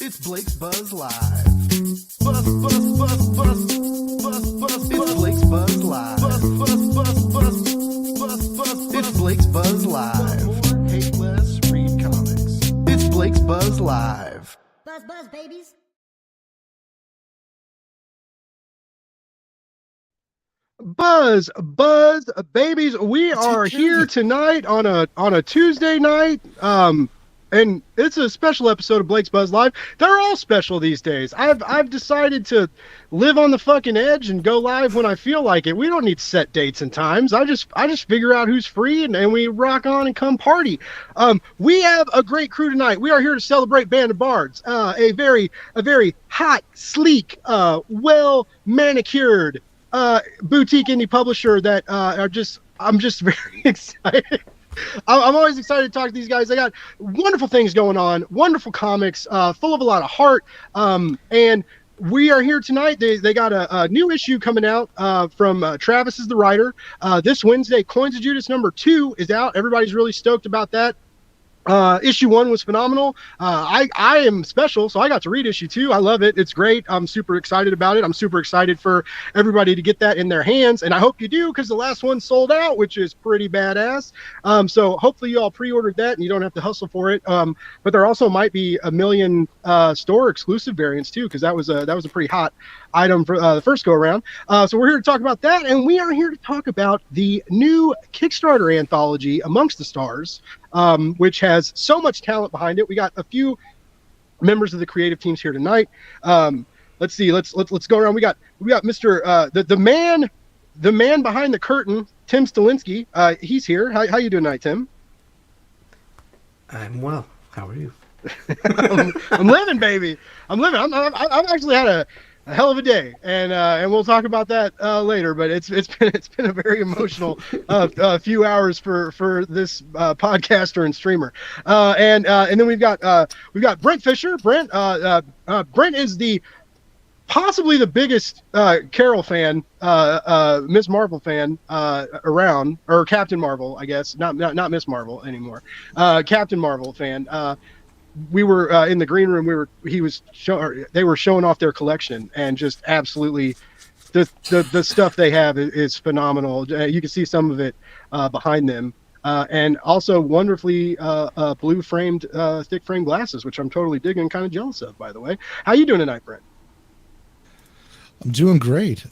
It's Blake's Buzz Live. Buzz, buzz, buzz, buzz, buzz, buzz. It's Blake's Buzz Live. Buzz, buzz, buzz, buzz, buzz, buzz. It's Blake's Buzz Live. More, hate less, read comics. It's Blake's Buzz Live. Buzz, buzz, babies. Buzz, babies. We are here tonight on a Tuesday night. And it's a special episode of Blake's Buzz Live. They're all special these days. I've decided to live on the fucking edge and go live when I feel like it. We don't need set dates and times. I just figure out who's free and we rock on and come party. We have a great crew tonight. We are here to celebrate Band of Bards, a very hot, sleek, well manicured boutique indie publisher that I'm just very excited. I'm always excited to talk to these guys. They got wonderful things going on, wonderful comics, full of a lot of heart. And we are here tonight. They got a new issue coming out from Travis is the writer. This Wednesday, Coins of Judas #2 is out. Everybody's really stoked about that. Issue 1 was phenomenal. I am special, so I got to read issue 2. I love it. It's great. I'm super excited about it. I'm super excited for everybody to get that in their hands, and I hope you do, because the last one sold out, which is pretty badass. So hopefully you all pre-ordered that and you don't have to hustle for it. But there also might be a million store exclusive variants too, because that was a pretty hot item for the first go around. So we're here to talk about that, and we are here to talk about the new Kickstarter anthology, Amongst the Stars, which has so much talent behind it. We got a few members of the creative teams here tonight. Let's see. Let's go around. We got Mr. The man behind the curtain, Tim Stalinsky. He's here. How you doing tonight, Tim? I'm well. How are you? I'm living, baby. I'm living. I've actually had a hell of a day, and we'll talk about that later. But it's been a very emotional few hours for this podcaster and streamer. And then we've got Brent Fisher. Brent is possibly the biggest Carol fan, Miss Marvel fan around, or Captain Marvel, I guess. Not Miss Marvel anymore. Captain Marvel fan. We were in the green room. They were showing off their collection, and just absolutely the stuff they have is phenomenal. You can see some of it behind them, and also wonderfully blue framed thick frame glasses, which I'm totally digging and kind of jealous of, by the way. How you doing tonight, Brent? I'm doing great.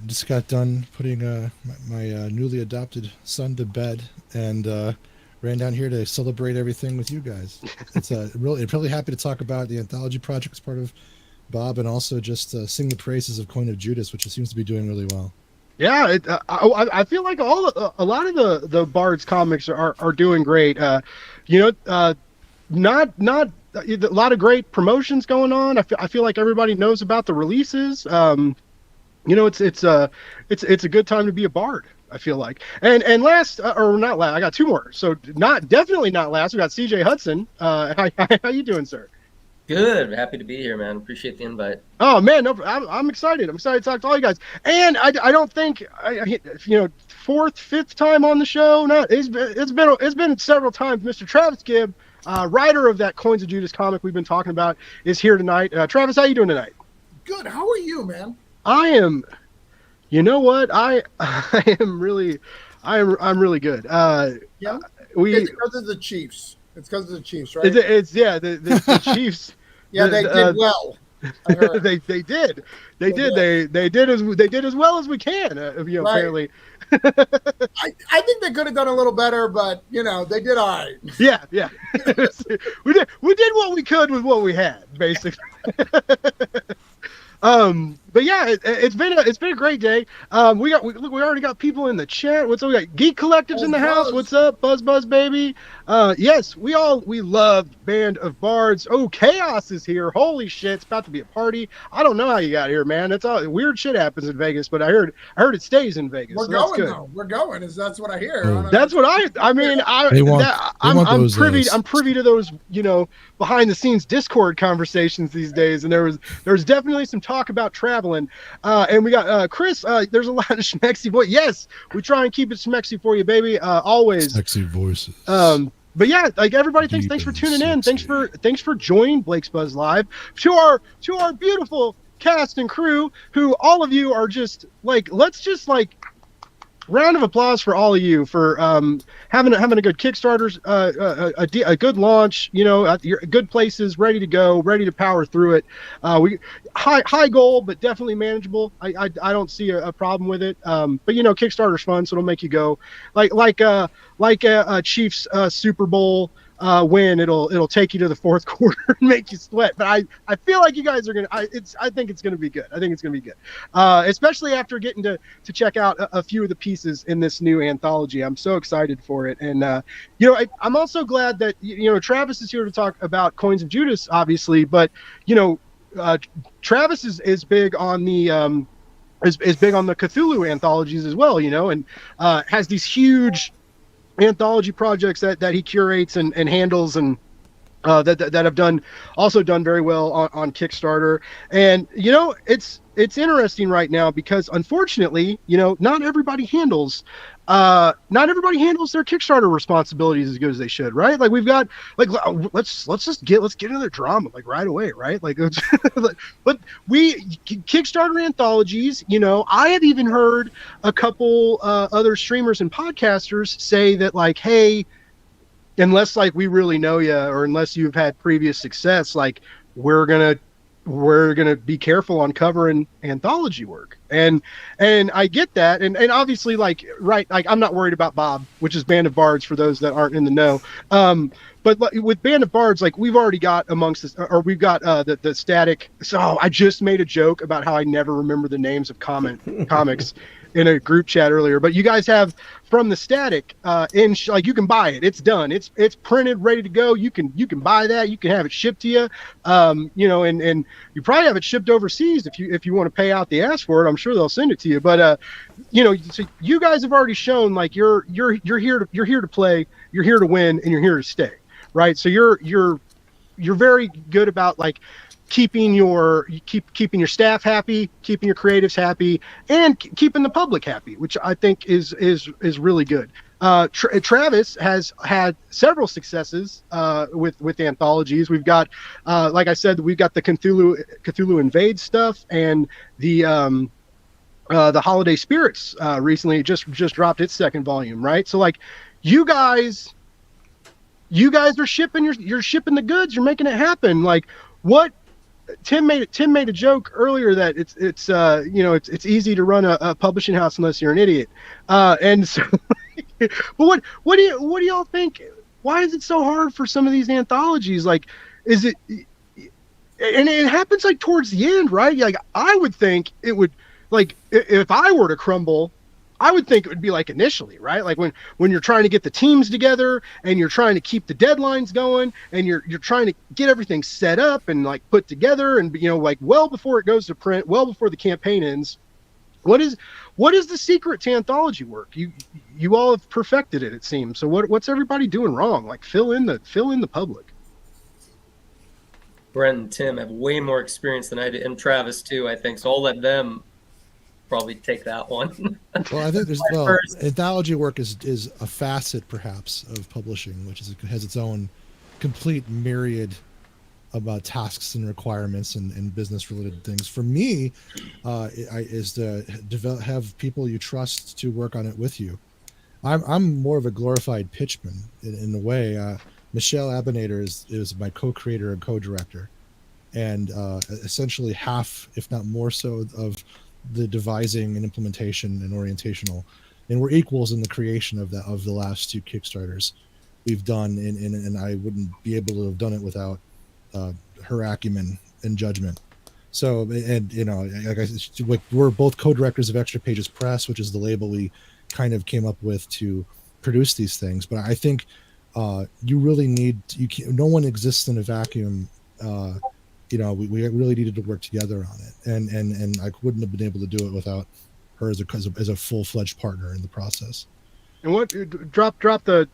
Just got done putting my newly adopted son to bed, and ran down here to celebrate everything with you guys. It's really happy to talk about the anthology project as part of Bob, and also just sing the praises of Coin of Judas, which it seems to be doing really well. Yeah, I feel like a lot of the Bards comics are doing great. Not a lot of great promotions going on. I feel like everybody knows about the releases. It's a good time to be a Bard, I feel like. And last, or not last, I got two more. So definitely not last. We got CJ Hudson. How you doing, sir? Good. Happy to be here, man. Appreciate the invite. Oh man, no, I'm excited. I'm excited to talk to all you guys. And I don't think fourth, fifth time on the show. No, it's been several times. Mr. Travis Gibb, writer of that Coins of Judas comic we've been talking about, is here tonight. Travis, how you doing tonight? Good. How are you, man? I am. You know what? I'm really good. Yeah. It's because of the Chiefs. It's because of the Chiefs, right? The Chiefs. Yeah, they did well. I heard. They did. They did as well as we can. Right. Apparently. I think they could have done a little better, but they did all right. Yeah. we did what we could with what we had, basically. But yeah, it's been a great day. We already got people in the chat. What's up? We got Geek Collectives in the house. What's up, Buzz baby? Yes, we loved Band of Bards. Oh, Chaos is here. Holy shit, it's about to be a party. I don't know how you got here, man. That's all weird shit happens in Vegas, but I heard it stays in Vegas. We're going though. We're going. That's what I hear. That's what I'm privy to those, behind the scenes Discord conversations these days, and there's definitely some talk about Travis traveling. And we got Chris. There's a lot of schmexy voice. Yes, we try and keep it schmexy for you, baby. Always. Sexy voices. But yeah, like everybody, Deep thanks for and tuning in. sexy. Thanks for joining Blake's Buzz Live. To our beautiful cast and crew, who all of you are just like, let's just like round of applause for all of you for having a good Kickstarter, a good launch. You know, you're good places, ready to go, ready to power through it. We high goal, but definitely manageable. I don't see a problem with it. But you know, Kickstarter's fun, so it'll make you go like a Chiefs Super Bowl win. It'll take you to the fourth quarter and make you sweat. But I feel like you guys are gonna. I think it's gonna be good. I think it's gonna be good, especially after getting to check out a few of the pieces in this new anthology. I'm so excited for it, and you know, I'm also glad that you know Travis is here to talk about Coins of Judas, obviously, but you know, Travis is big on the is big on the Cthulhu anthologies as well, you know, and has these huge anthology projects that he curates and handles, and that have done very well on Kickstarter. And you know, it's interesting right now because unfortunately, you know, not everybody handles their Kickstarter responsibilities as good as they should, right? Like we've got like let's get into the drama like right away, right? Like but Kickstarter anthologies, you know, I have even heard a couple other streamers and podcasters say that like, hey, unless like we really know you or unless you've had previous success, like we're gonna be careful on covering anthology work. And I get that, and obviously like right, like I'm not worried about Bob, which is Band of Bards for those that aren't in the know. But with Band of Bards, like we've already got amongst us, or we've got the static. So I just made a joke about how I never remember the names of comics in a group chat earlier, but you guys have from the static like you can buy it. It's done. It's printed, ready to go. You can buy that. You can have it shipped to you. You know, and you probably have it shipped overseas if you want to pay out the ass for it. I'm sure they'll send it to you. But you know, so you guys have already shown like you're here to play, you're here to win, and you're here to stay, right? So you're very good about like keeping your staff happy, keeping your creatives happy, and keeping the public happy, which I think is really good. Travis has had several successes with anthologies. We've got, like I said, we've got the Cthulhu Invade stuff, and the Holiday Spirits recently just dropped its second volume, right? So like, you guys are shipping you're shipping the goods, you're making it happen. Like what? Tim made a joke earlier that it's you know, it's easy to run a publishing house unless you're an idiot, and so but what do y'all think? Why is it so hard for some of these anthologies? Like, is it, and it happens like towards the end, right? Like I would think it would, like if I were to crumble, I would think it would be like initially, right? Like when you're trying to get the teams together and you're trying to keep the deadlines going and you're trying to get everything set up and like put together, and you know, like well before it goes to print, well before the campaign ends. What is the secret to anthology work? You all have perfected it, it seems. So what's everybody doing wrong? Like fill in the public. Brent and Tim have way more experience than I do, and Travis too, I think. So I'll let them probably take that one. Well, I think anthology work is a facet perhaps of publishing, which has its own complete myriad about tasks and requirements and business related things. For me, is to have people you trust to work on it with you. I'm more of a glorified pitchman in a way. Michelle Abinader is my co-creator and co-director, and essentially half, if not more so, of the devising and implementation and orientational, and we're equals in the creation of the last two Kickstarters we've done, and I wouldn't be able to have done it without her acumen and judgment. So, and you know, like we're both co-directors of Extra Pages Press, which is the label we kind of came up with to produce these things. But I think you really need, no one exists in a vacuum. You know, we really needed to work together on it, and I wouldn't have been able to do it without her as a full-fledged partner in the process. And what drop the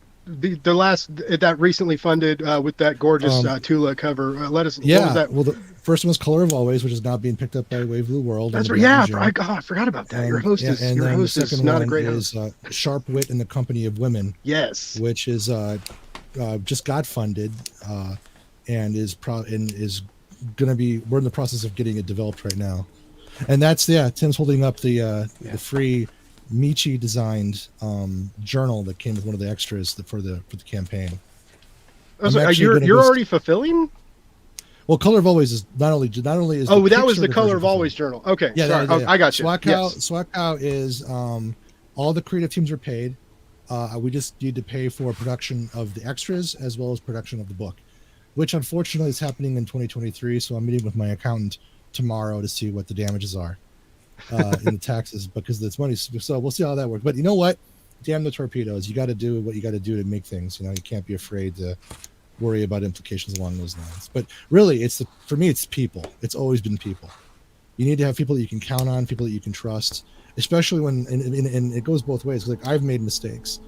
last that recently funded with that gorgeous Tula cover? Let us. Yeah, What was that? well, First one was Color of Always, which is now being picked up by Wave Blue World. That's right. Yeah, I forgot about that. Your host and is then the second not one a great host. is Sharp Wit in the Company of Women. Yes, which is just got funded and is going to be. We're in the process of getting it developed right now, and that's Tim's holding up the free Michi designed journal that came with one of the extras for the campaign. You're already fulfilling. Well, Color of Always is not only is. Oh, that was the Color of Always journal. Okay, yeah, sorry. I got you. Swackout is all the creative teams are paid. We just need to pay for production of the extras as well as production of the book, which unfortunately is happening in 2023. So I'm meeting with my accountant tomorrow to see what the damages are in the taxes because it's money. So we'll see how that works. But you know what? Damn the torpedoes. You got to do what you got to do to make things. You can't be afraid to worry about implications along those lines. But really, for me, it's people. It's always been people. You need to have people that you can count on, people that you can trust, especially when, and it goes both ways. Like I've made mistakes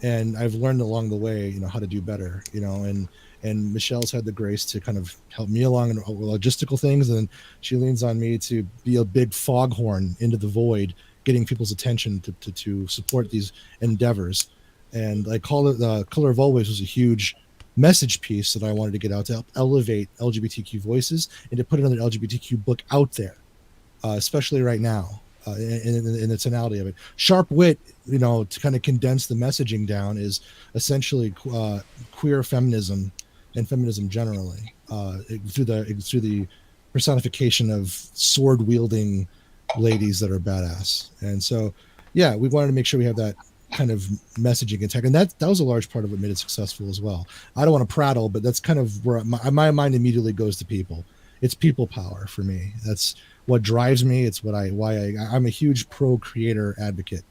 and I've learned along the way, how to do better, and Michelle's had the grace to kind of help me along in logistical things. And she leans on me to be a big foghorn into the void, getting people's attention to support these endeavors. And I call it the Color of Always was a huge message piece that I wanted to get out to help elevate LGBTQ voices and to put another LGBTQ book out there, especially right now in the tonality of it. Sharp Wit, to kind of condense the messaging down, is essentially queer feminism and feminism generally through the personification of sword wielding ladies that are badass. And so, we wanted to make sure we have that kind of messaging intact, and that was a large part of what made it successful as well. I don't want to prattle, but that's kind of where my mind immediately goes to people. It's people power for me. That's what drives me. It's I'm a huge pro creator advocate.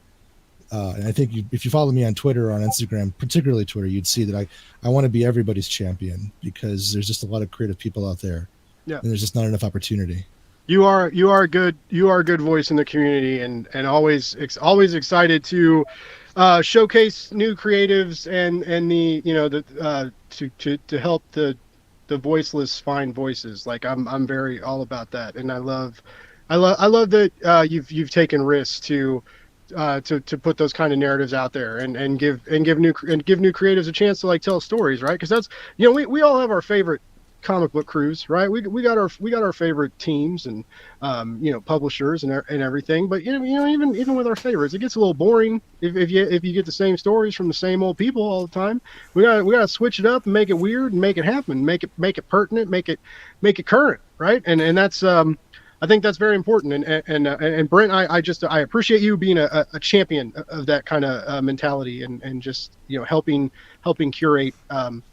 And I think if you follow me on Twitter or on Instagram, particularly Twitter, you'd see that I want to be everybody's champion because there's just a lot of creative people out there. Yeah. And there's just not enough opportunity. You are a good voice in the community and always excited to showcase new creatives and the to help the voiceless find voices. Like I'm very all about that, and I love that you've taken risks to put those kind of narratives out there and give new creatives a chance to tell stories, right? Because that's we all have our favorite comic book crews, right? We got our favorite teams and publishers and everything, but even with our favorites, it gets a little boring if you get the same stories from the same old people all the time. We gotta switch it up and make it weird and make it happen, make it pertinent, make it current, right? And that's I think that's very important. And Brent, I appreciate you being a champion of that kind of mentality and just helping curate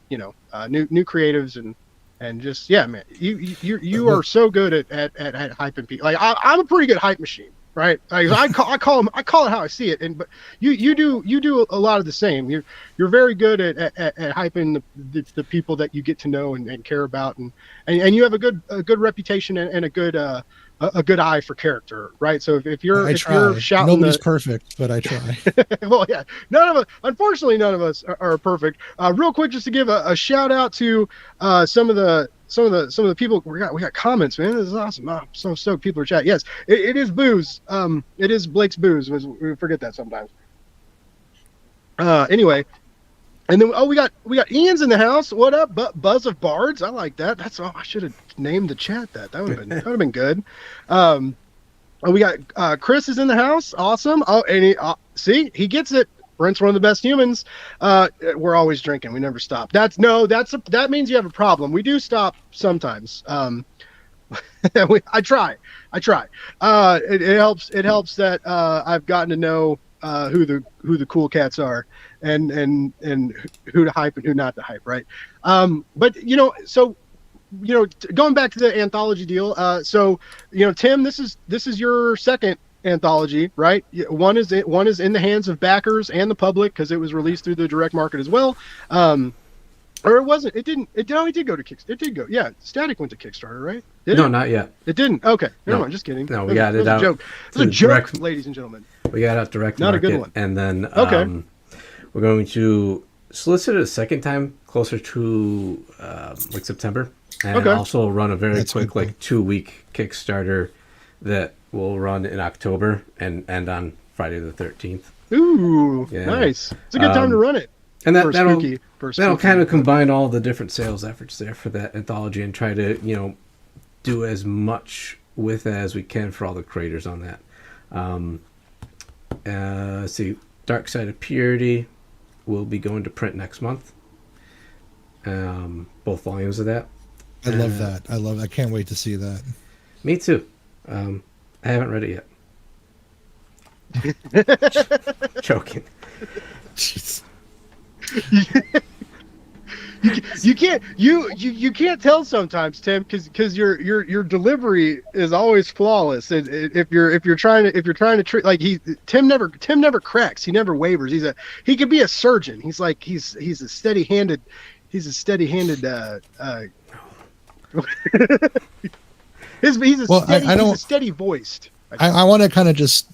new creatives and just man, you are so good at hyping people. I'm a pretty good hype machine, right? I call it how I see it, but you do a lot of the same. You're very good at hyping the people that you get to know and care about, and you have a good reputation and a good eye for character, right? So if you're shouting, nobody's perfect, but I try. Well, yeah, unfortunately, none of us are perfect. Real quick, just to give a shout out to some of the people. We got comments, man. This is awesome. I'm so stoked people are chatting. Yes, it is booze. It is Blake's booze. We forget that sometimes. Anyway. And then we got Ian's in the house. What up, Buzz of Bards? I like that. That's all. I should have named the chat that. That would have been good. We got Chris is in the house. Awesome. Oh, and he gets it. Brent's one of the best humans. We're always drinking. We never stop. That means you have a problem. We do stop sometimes. I try. It helps that I've gotten to know who the cool cats are and who to hype and who not to hype, right? But going back to the anthology deal, Tim, this is your second anthology, right? One is in the hands of backers and the public because it was released through the direct market as well. Or it wasn't. It didn't. It did go to Kickstarter. It did go. Yeah, Static went to Kickstarter, right? No, not yet. It didn't. Okay, never mind. Just kidding. No, we got it out. It was a joke, ladies and gentlemen. We got out direct not market, a good one. And then we're going to solicit it a second time closer to September. And Okay. also run a very That's quick, good. like 2-week Kickstarter that will run in October and end on Friday the 13th. Ooh, Yeah. nice. It's a good time to run it. And For a that'll spooky kind of book. combine all the different sales efforts there for that anthology and try to, do as much with it as we can for all the creators on that. Let's see, Dark Side of Purity will be going to print next month. Both volumes of that. I love that. I can't wait to see that. Me too. I haven't read it yet. Joking. Jeez. You can't tell sometimes, Tim, because your delivery is always flawless. If you're trying to treat like Tim never cracks. He never wavers. He could be a surgeon. He's a steady-handed. He's a steady voiced. I want to kind of just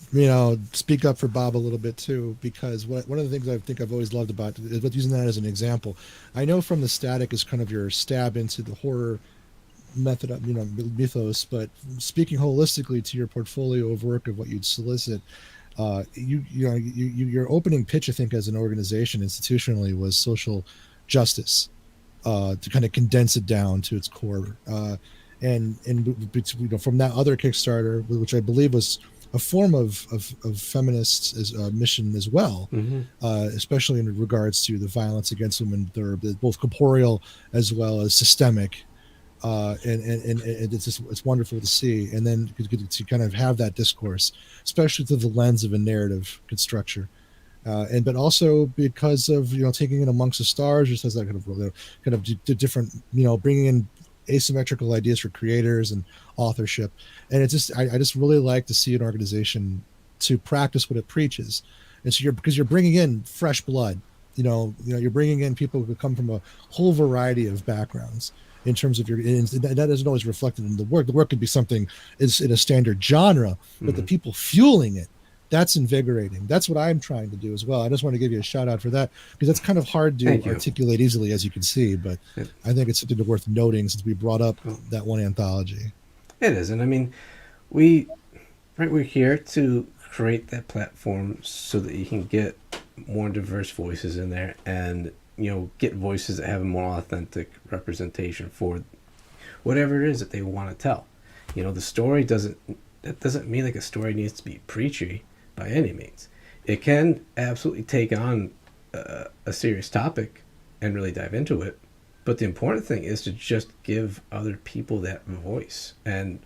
speak up for Bob a little bit too, because one of the things I think I've always loved about it is using that as an example. I know from the static is kind of your stab into the horror method of mythos, but speaking holistically to your portfolio of work of what you'd solicit, your opening pitch, I think, as an organization institutionally was social justice, to kind of condense it down to its core. And from that other Kickstarter, which I believe was a form of feminists as a mission as well, especially in regards to the violence against women, they're both corporeal as well as systemic, and it's wonderful to see. And then to kind of have that discourse, especially through the lens of a narrative structure. But also because of taking it amongst the stars, just as that kind of different bringing in asymmetrical ideas for creators and authorship. And it's just I just really like to see an organization to practice what it preaches. And so because you're bringing in fresh blood, you're bringing in people who come from a whole variety of backgrounds in terms of that isn't always reflected in the work. The work could be something is in a standard genre, but the people fueling it, that's invigorating. That's what I'm trying to do as well. I just want to give you a shout out for that, because that's kind of hard to articulate easily, as you can see, but I think it's something worth noting since we brought up that one anthology. It is. And I mean, we're here to create that platform so that you can get more diverse voices in there and, get voices that have a more authentic representation for whatever it is that they want to tell. The story doesn't mean like a story needs to be preachy by any means. It can absolutely take on a serious topic and really dive into it, but the important thing is to just give other people that voice and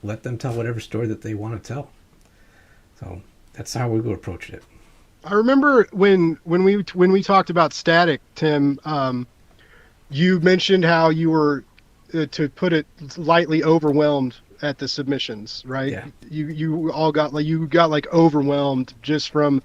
let them tell whatever story that they want to tell. So that's how we would approach it. I remember when we talked about Static, Tim, you mentioned how you were, to put it lightly, overwhelmed at the submissions, right? Yeah. You got overwhelmed just from,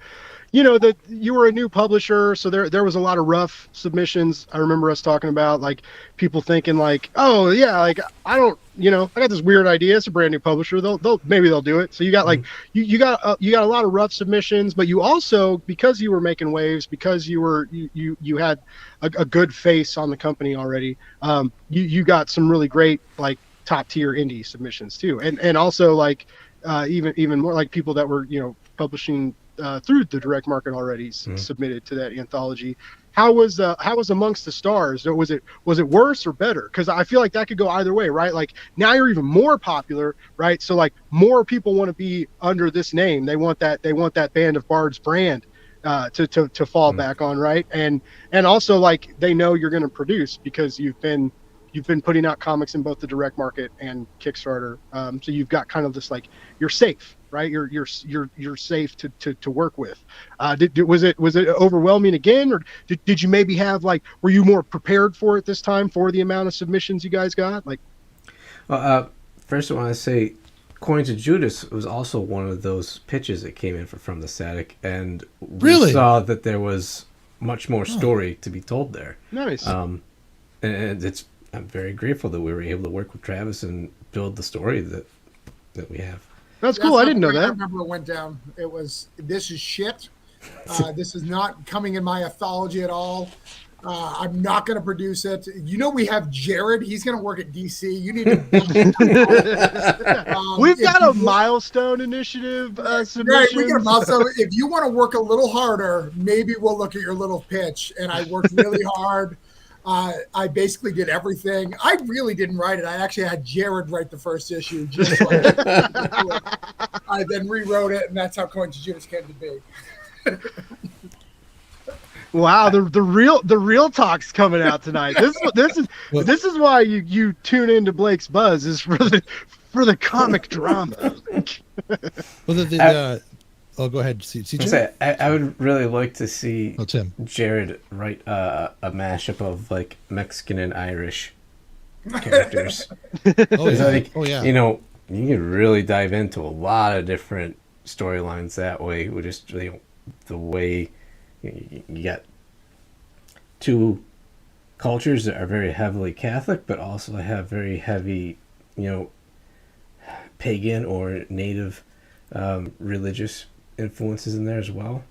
that you were a new publisher, so there was a lot of rough submissions. I remember us talking about like people thinking like, oh yeah, like I got this weird idea. It's a brand new publisher. Maybe they'll do it. So you got like you got a lot of rough submissions, but you also, because you were making waves, because you had a good face on the company already, you got some really great like top tier indie submissions too, and also like even more like people that were publishing through the direct market already submitted to that anthology. How was Amongst the Stars? Was it worse or better? Because I feel like that could go either way, right? Like now you're even more popular, right? So like more people want to be under this name. They want that Band of Bards brand to fall back on, right? And also like they know you're going to produce because you've been putting out comics in both the direct market and Kickstarter. So you've got kind of this like, you're safe, right? You're safe to work with. Was it overwhelming again, or did you maybe have like, were you more prepared for it this time for the amount of submissions you guys got? Like, well, first I want to say Coins of Judas was also one of those pitches that came in from the static, and we saw that there was much more story to be told there. Nice. And I'm very grateful that we were able to work with Travis and build the story that we have. That's cool. I didn't know that. I remember it went down. This is shit. This is not coming in my anthology at all. I'm not going to produce it. You know, we have Jared. He's going to work at DC. You need to. We've got a you- milestone initiative Right, submission. we can also, if you want to work a little harder, maybe we'll look at your little pitch. And I worked really hard. I basically did everything. I really didn't write it. I actually had Jared write the first issue. Just so I then rewrote it, and that's how Coins of Judas came to be. Wow, the real talk's coming out tonight. This is why you tune into Blake's Buzz, is for the comic drama. Well, go ahead, CJ. I would really like to see Tim. Jared write a mashup of like Mexican and Irish characters. Oh yeah. Like, Oh yeah. You know, you can really dive into a lot of different storylines that way. With just the way you got two cultures that are very heavily Catholic, but also have very heavy, pagan or native religious influences in there as well.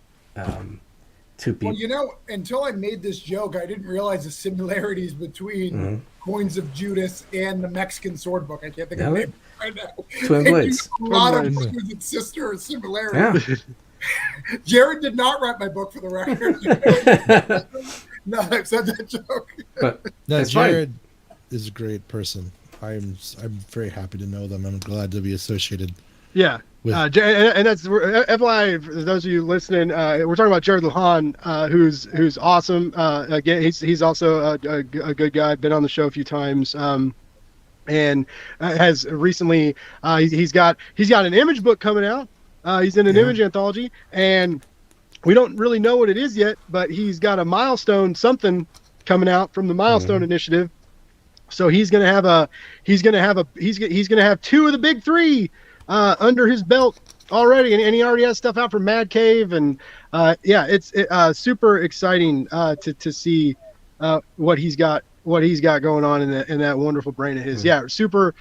Two people. Well, until I made this joke, I didn't realize the similarities between Coins of Judas and the Mexican sword book. I can't think of the name right now. Twin Blades. A lot of brothers and sister similarities. Yeah. Jared did not write my book, for the record. No, I've said that joke. But No, it's Jared is a great person. I'm very happy to know them. I'm glad to be associated. Yeah. And that's FYI, for those of you listening, we're talking about Jared Lujan, who's awesome. Again, he's also a good guy. Been on the show a few times, and has recently he's got an image book coming out. He's in an image anthology, and we don't really know what it is yet, but he's got a milestone something coming out from the Milestone Initiative. So he's gonna have two of the big three under his belt already, and he already has stuff out from Mad Cave, and it's super exciting to see what he's got going on in that wonderful brain of his. Super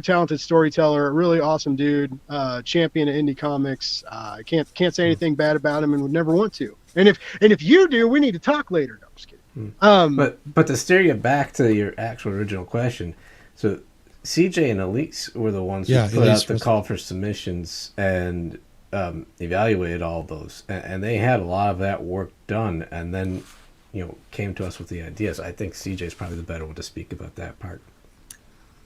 talented storyteller, really awesome dude, champion of indie comics. Can't say anything bad about him, and would never want to. And if you do, we need to talk later. No, I'm just kidding. But to steer you back to your actual original question, so CJ and Elise were the ones who put out the call for submissions and evaluated all those, and they had a lot of that work done, and then came to us with the ideas. I think CJ is probably the better one to speak about that part.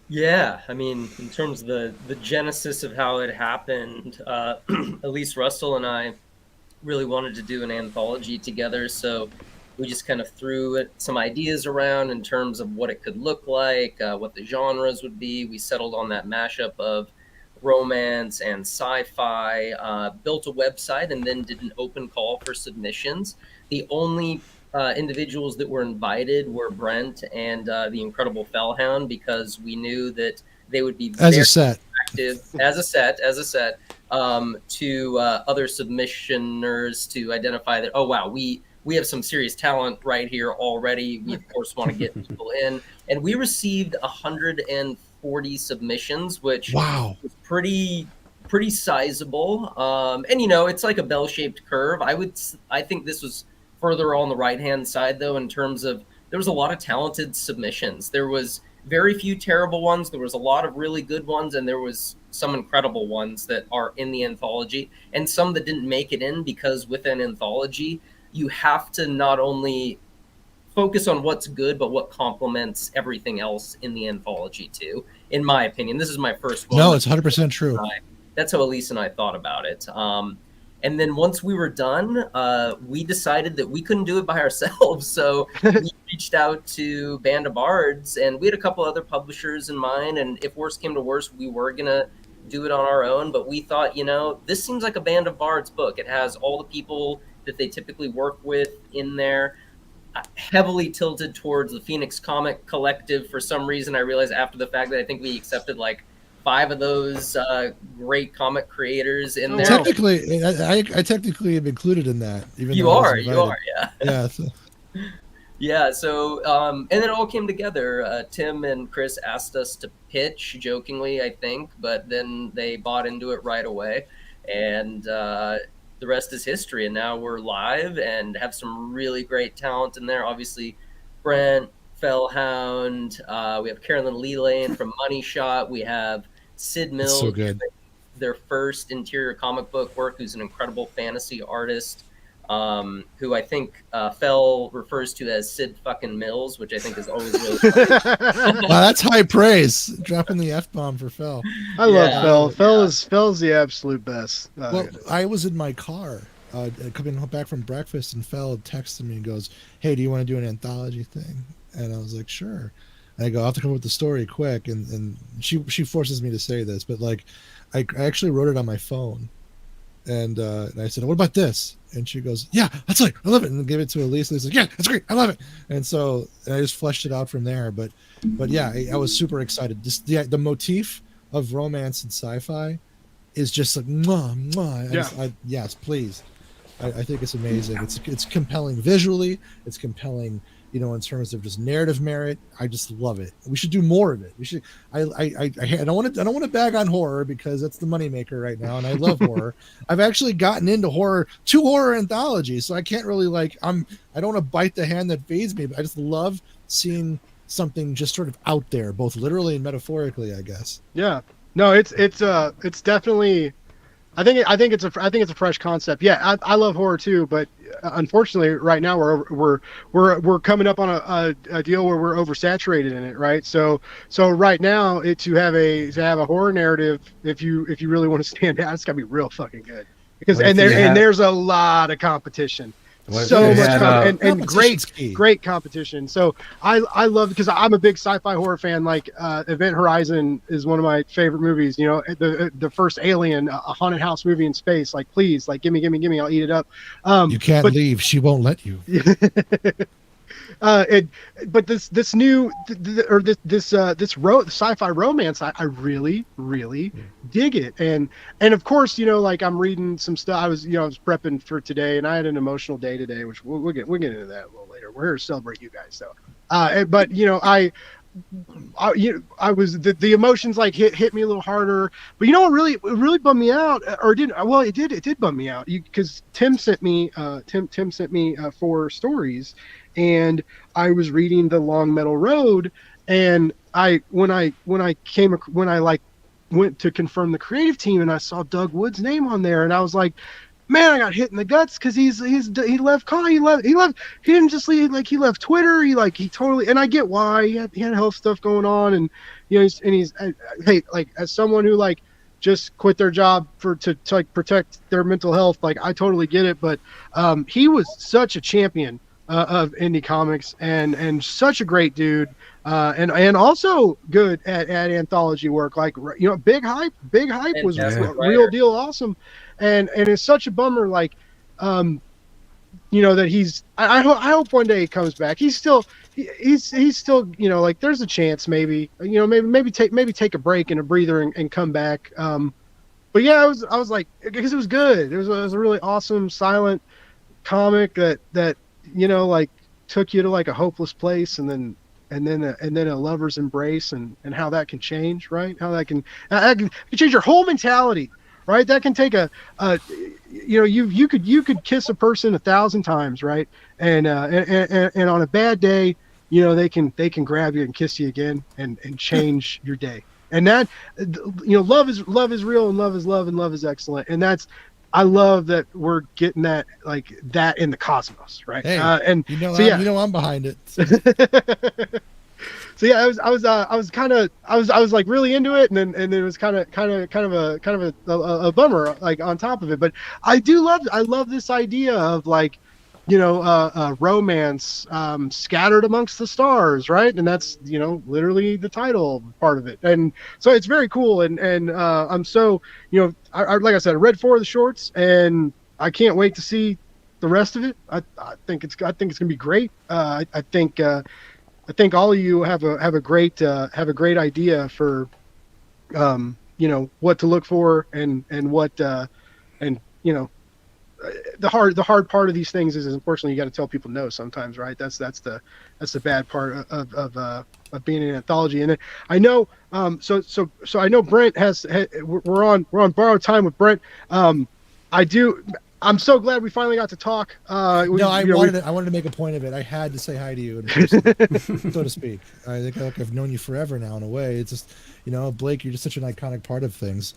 Yeah, I mean, in terms of the genesis of how it happened, Elise Russell and I really wanted to do an anthology together, so we just kind of threw some ideas around in terms of what it could look like, what the genres would be. We settled on that mashup of romance and sci-fi, built a website, and then did an open call for submissions. The only individuals that were invited were Brent and the incredible Fellhound, because we knew that they would be very active as a set to other submissioners to identify that, oh wow, we have some serious talent right here already. We of course want to get people in, and we received 140 submissions, which was pretty sizable. And it's like a bell-shaped curve. I think this was further on the right-hand side, though, in terms of there was a lot of talented submissions. There was very few terrible ones. There was a lot of really good ones, and there was some incredible ones that are in the anthology, and some that didn't make it in, because with an anthology, you have to not only focus on what's good, but what complements everything else in the anthology too. In my opinion, this is my first one. No, it's 100% true. That's how Elise and I thought about it. And then once we were done, we decided that we couldn't do it by ourselves. So we reached out to Band of Bards, and we had a couple other publishers in mind. And if worse came to worse, we were going to do it on our own. But we thought, this seems like a Band of Bards book. It has all the people that they typically work with in there, heavily tilted towards the Phoenix Comic Collective. For some reason, I realized after the fact that I think we accepted like 5 of those great comic creators in there. Technically, I technically am included in that. Even you are, yeah. Yeah. Yeah, so, and then it all came together. Tim and Chris asked us to pitch, jokingly, I think, but then they bought into it right away. And the rest is history. And now we're live and have some really great talent in there. Obviously, Brent, Fellhound, we have Carolyn Lee Lane from Money Shot. We have Sid It's Mills, so good. their first interior comic book work, who's an incredible fantasy artist, who I think Fell refers to as Sid fucking Mills, which I think is always really funny. Wow, that's high praise. Dropping the F-bomb for Fell. I love Yeah. Phil. Yeah. Phil's the absolute best. Well, I was in my car coming back from breakfast, and Fell texted me and goes, "Hey, do you want to do an anthology thing?" And I was like, "Sure." And I go, "I have to come up with the story quick." And she forces me to say this, but like, I actually wrote it on my phone, and I said, "What about this?" And she goes, "Yeah, that's like I love it," and gave it to Elise. Elise like, "Yeah, that's great, I love it." And so I just fleshed it out from there. But yeah, I was super excited. Just the motif of romance and sci-fi is just like mwah, mwah. Yes, please. I think it's amazing. It's compelling visually. It's compelling, in terms of just narrative merit. I just love it. We should do more of it. We should. I don't want to bag on horror because that's the moneymaker right now, and I love horror. I've actually gotten into two horror anthologies, so I can't really I don't want to bite the hand that feeds me, but I just love seeing something just sort of out there, both literally and metaphorically, I guess. Yeah. No, it's definitely. I think it's a fresh concept. Yeah, I love horror too, but unfortunately, right now we're coming up on a deal where we're oversaturated in it, right? So right now, to have a horror narrative, if you really want to stand out, it's gotta be real fucking good because there's a lot of competition. So much and great competition. So I love, because I'm a big sci-fi horror fan. Like Event Horizon is one of my favorite movies. The first Alien, a haunted house movie in space. Like, please, like give me, I'll eat it up. You can't leave. She won't let you. But this sci-fi romance, I really dig it, and of course, like I'm reading some stuff. I was prepping for today, and I had an emotional day today, which we'll get into that a little later. We're here to celebrate you guys, though. But I was the emotions like hit me a little harder. But what really bummed me out, or didn't? Well, it did bum me out because Tim sent me 4 stories, and I was reading The Long Metal Road, and when I went to confirm the creative team, and I saw Doug Wood's name on there, and I was like, man, I got hit in the guts because he left he didn't just leave, like he left Twitter, he totally, and I get why he had health stuff going on, and he's hey, like as someone who like just quit their job to like protect their mental health, like I totally get it, but he was such a champion of indie comics and such a great dude, and also good at anthology work, like big hype was real deal awesome, and it's such a bummer, like that he's I hope one day he comes back. He's still like there's a chance maybe take a break and a breather and come back, but yeah, I was like, because it was good. It was a really awesome silent comic that like took you to like a hopeless place, and then a lover's embrace, and how that can change, right? How that can change your whole mentality, right? That can take you could kiss a person 1,000 times, right? And on a bad day, they can grab you and kiss you again and change your day. And that love is real, and love is love, and love is excellent. And I love that we're getting that, like that in the cosmos, right? Hey, and I'm behind it. So yeah, I was like really into it, and then it was kind of a bummer, like on top of it. But I love this idea of like, romance scattered amongst the stars, right? And that's literally the title part of it, and so it's very cool. And I'm so I like I said, I read 4 of the shorts, and I can't wait to see the rest of it. I think it's gonna be great. I think all of you have a great idea for what to look for, and what and the hard part of these things is unfortunately you got to tell people no sometimes, right? That's the bad part of being an anthology. And then I know so I know Brent we're on borrowed time with Brent. I'm so glad we finally got to talk. I wanted to make a point of it. I had to say hi to you in person, so to speak. I think I've known you forever now in a way. It's just, Blake, you're just such an iconic part of things.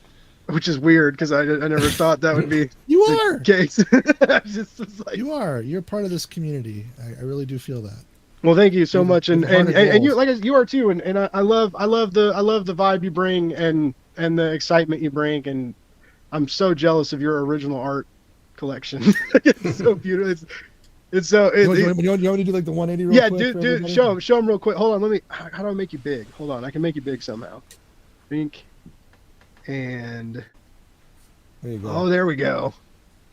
Which is weird because I never thought that would be You the are. case. It's like, You are. You're part of this community. I really do feel that. well, thank you so much, and you goals. you are too, and I love the vibe you bring and the excitement you bring, and I'm so jealous of your original art collection. It's so beautiful. It's so. You want me to do like the 180 real Yeah, quick? dude, show them real quick. Hold on, how do I make you big? Hold on, I can make you big somehow. Think, and There you go. oh, there we go.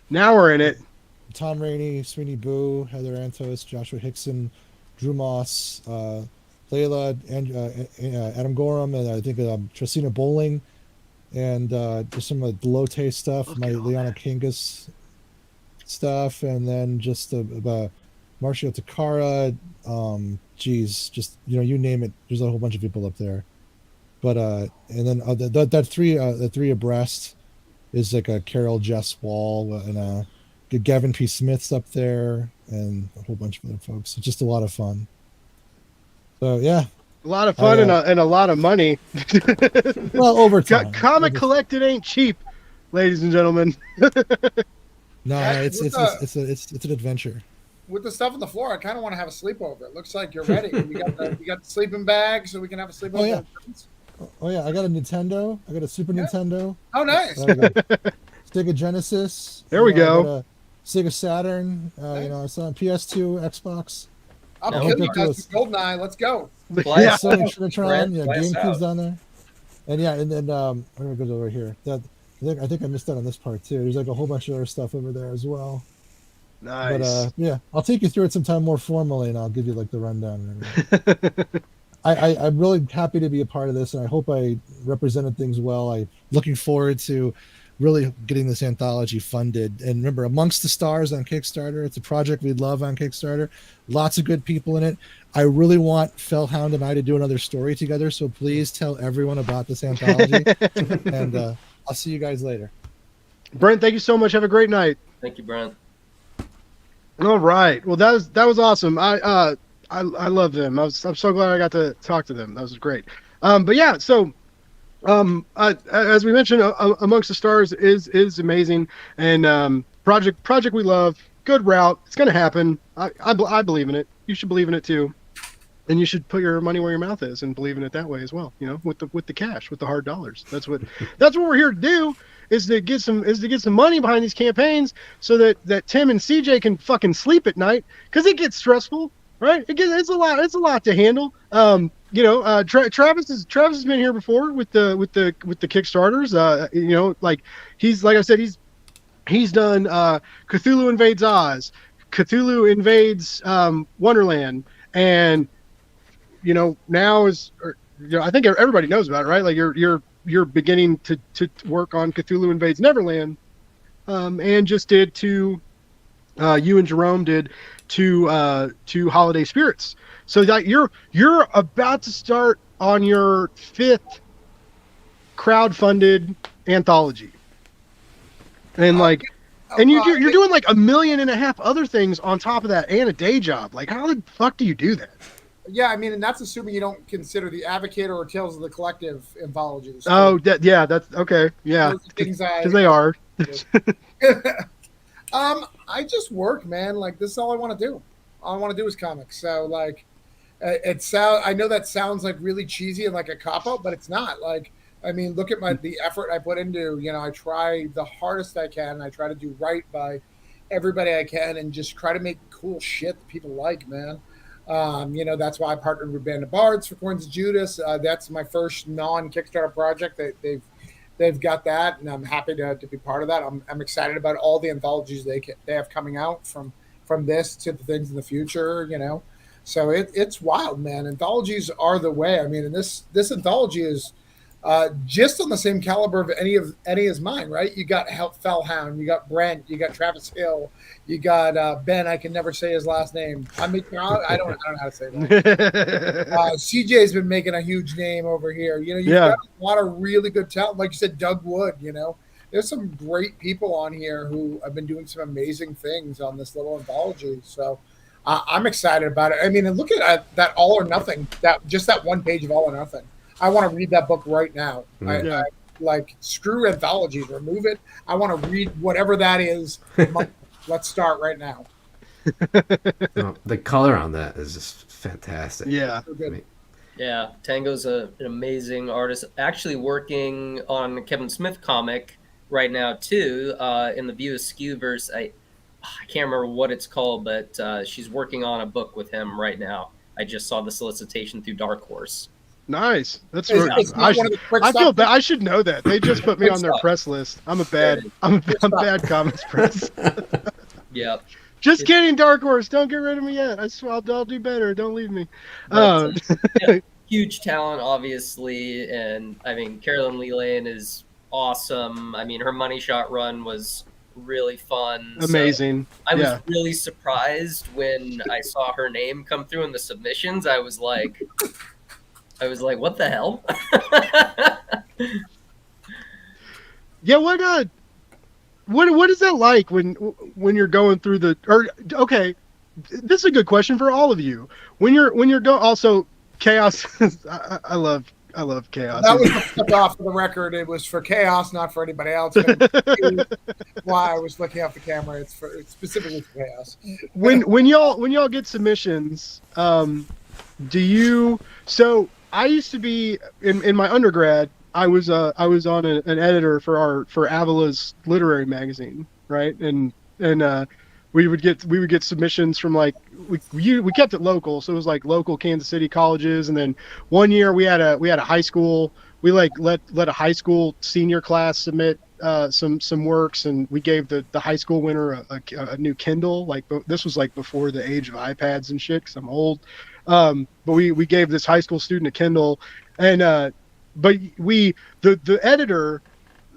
Now we're in it. Tom Rainey, Sweeney Boo, Heather Antos, Joshua Hickson, Drew Moss, Layla, Adam Gorham, and I think Tracina Bowling, and just some of the low taste stuff, Okay, my Liana Kingus stuff, and then just Marcio Takara, just you name it. There's a whole bunch of people up there, but and then that three abreast is like a Carol Jess Wall and Gavin P. Smith's up there, and a whole bunch of other folks. It's just a lot of fun. So yeah, A lot of fun and a lot of money. well, over time. Comic collected ain't cheap, ladies and gentlemen. No, Yeah, it's an adventure. With the stuff on the floor, I kind of want to have a sleepover. It looks like you're ready. You got the sleeping bag, so we can have a sleepover. Oh yeah. Oh yeah, I got a Nintendo. I got a Super Nintendo. Oh, nice. Sega Genesis. There we go. I got a Sega Saturn. I saw a PS2, Xbox. I'll No, kill you I'll guys with GoldenEye. Let's go. Yeah. Sony Trinitron. Yeah, Blast GameCube's out. down there. And then where goes over here? I think I missed that on this part too. There's like a whole bunch of other stuff over there as well. Nice. But yeah, I'll take you through it sometime more formally, and I'll give you like the rundown and everything. I'm really happy to be a part of this, and I hope I represented things well. I'm looking forward to really getting this anthology funded. And remember, Amongst the Stars on Kickstarter, it's a project we love on Kickstarter. Lots of good people in it. I really want Fellhound and I to do another story together, so please tell everyone about this anthology. And I'll see you guys later. Brent, thank you so much. Have a great night. Thank you, Brent. All right. Well, that was awesome. I love them. I'm so glad I got to talk to them. That was great. But yeah, so as we mentioned, Amongst the Stars is amazing, and project we love. Good route. It's gonna happen. I believe in it. You should believe in it too, and you should put your money where your mouth is and believe in it that way as well. With the cash, with the hard dollars. That's what we're here to do. Is to get some money behind these campaigns so that Tim and CJ can fucking sleep at night, because it gets stressful, right? It's a lot to handle. Travis has been here before with the Kickstarters. He's done Cthulhu Invades Oz, Cthulhu Invades Wonderland, and now I think everybody knows about it, right? Like you're beginning to work on Cthulhu Invades Neverland, and just did you and Jerome did two Holiday Spirits. So that you're about to start on your 5th crowdfunded anthology, and you're doing like 1.5 million other things on top of that, and a day job. Like, how the fuck do you do that? Yeah, I mean, and that's assuming you don't consider the Advocator or Tales of the Collective anthologies. Oh, that's okay. Yeah, because they are. I just work, man. Like, this is all I want to do. All I want to do is comics. So, like, I know that sounds like really cheesy and like a cop out, but it's not. Like, I mean, look at the effort I put into. I try the hardest I can. I try to do right by everybody I can, and just try to make cool shit that people like, man. That's why I partnered with Band of Bards for Coins of Judas. That's my first non-Kickstarter project. They've got that, and I'm happy to be part of that. I'm excited about all the anthologies they have coming out from this to the things in the future. So it's wild, man. Anthologies are the way. I mean, and this anthology is just on the same caliber of any as mine, right? You got Fellhound, you got Brent, you got Travis Hill, you got Ben. I can never say his last name. I don't know how to say that. CJ's been making a huge name over here. You've got a lot of really good talent, like you said, Doug Wood. there's some great people on here who have been doing some amazing things on this little anthology. So I'm excited about it. I mean, and look at that All or Nothing, that one page of All or Nothing. I want to read that book right now. I like, screw anthologies, remove it. I want to read whatever that is. Let's start right now. No, the color on that is just fantastic. Yeah. I mean, Yeah, Tango's an amazing artist. Actually working on a Kevin Smith comic right now too, in the View Askew verse. I can't remember what it's called, but she's working on a book with him right now. I just saw the solicitation through Dark Horse. Nice. That's It's very, not one of the quick I feel stuff. bad. I should know that. They just put me on their press list. I'm a bad comics press. Yeah. Just kidding, Dark Horse. Don't get rid of me yet. I swear I'll do better. Don't leave me. But, yeah, huge talent, obviously, and I mean Carolyn Lee Lane is awesome. I mean, her Money Shot run was really fun. Amazing. So I was really surprised when I saw her name come through in the submissions. I was like, what the hell? Yeah, what is that like when you're going through the, or okay, this is a good question for all of you. When you're going, also Chaos. I love Chaos. That was the off the record. It was for Chaos, not for anybody else. Why I was looking off the camera. It's specifically for Chaos. when y'all get submissions, do you? So I used to be in my undergrad. I was on an editor for Avila's literary magazine, right? And we would get submissions from like we kept it local, so it was like local Kansas City colleges. And then one year we had a high school. We like let a high school senior class submit some works, and we gave the high school winner a new Kindle. Like this was like before the age of iPads and shit, 'cause I'm old. But we gave this high school student a Kindle, and but the editor,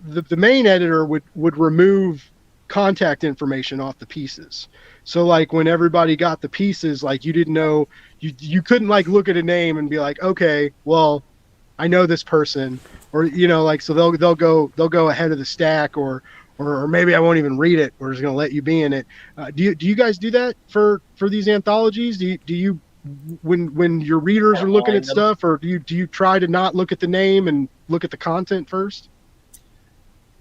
the main editor would remove contact information off the pieces. So like when everybody got the pieces, like you didn't know, you couldn't like look at a name and be like, okay, well, I know this person, or like, so they'll go ahead of the stack, or maybe I won't even read it. We're just gonna let you be in it. Do you guys do that for these anthologies? Do you when your readers are looking at stuff, or do you try to not look at the name and look at the content first?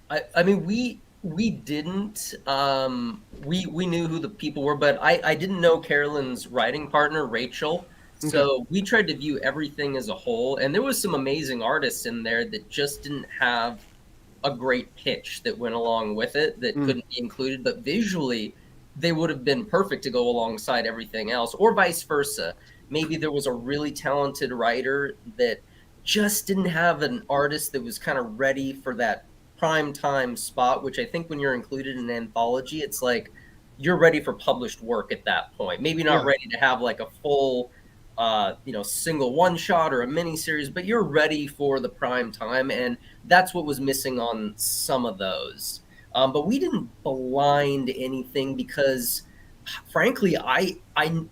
I mean, we didn't. We knew who the people were, but I didn't know Carolyn's writing partner, Rachel. Okay. So we tried to view everything as a whole, and there was some amazing artists in there that just didn't have a great pitch that went along with it that couldn't be included, but visually they would have been perfect to go alongside everything else, or vice versa. Maybe there was a really talented writer that just didn't have an artist that was kind of ready for that prime time spot, which I think when you're included in an anthology, it's like you're ready for published work at that point. Maybe not ready to have like a full single one shot or a mini series, but you're ready for the prime time, and that's what was missing on some of those. But we didn't blind anything because, frankly, I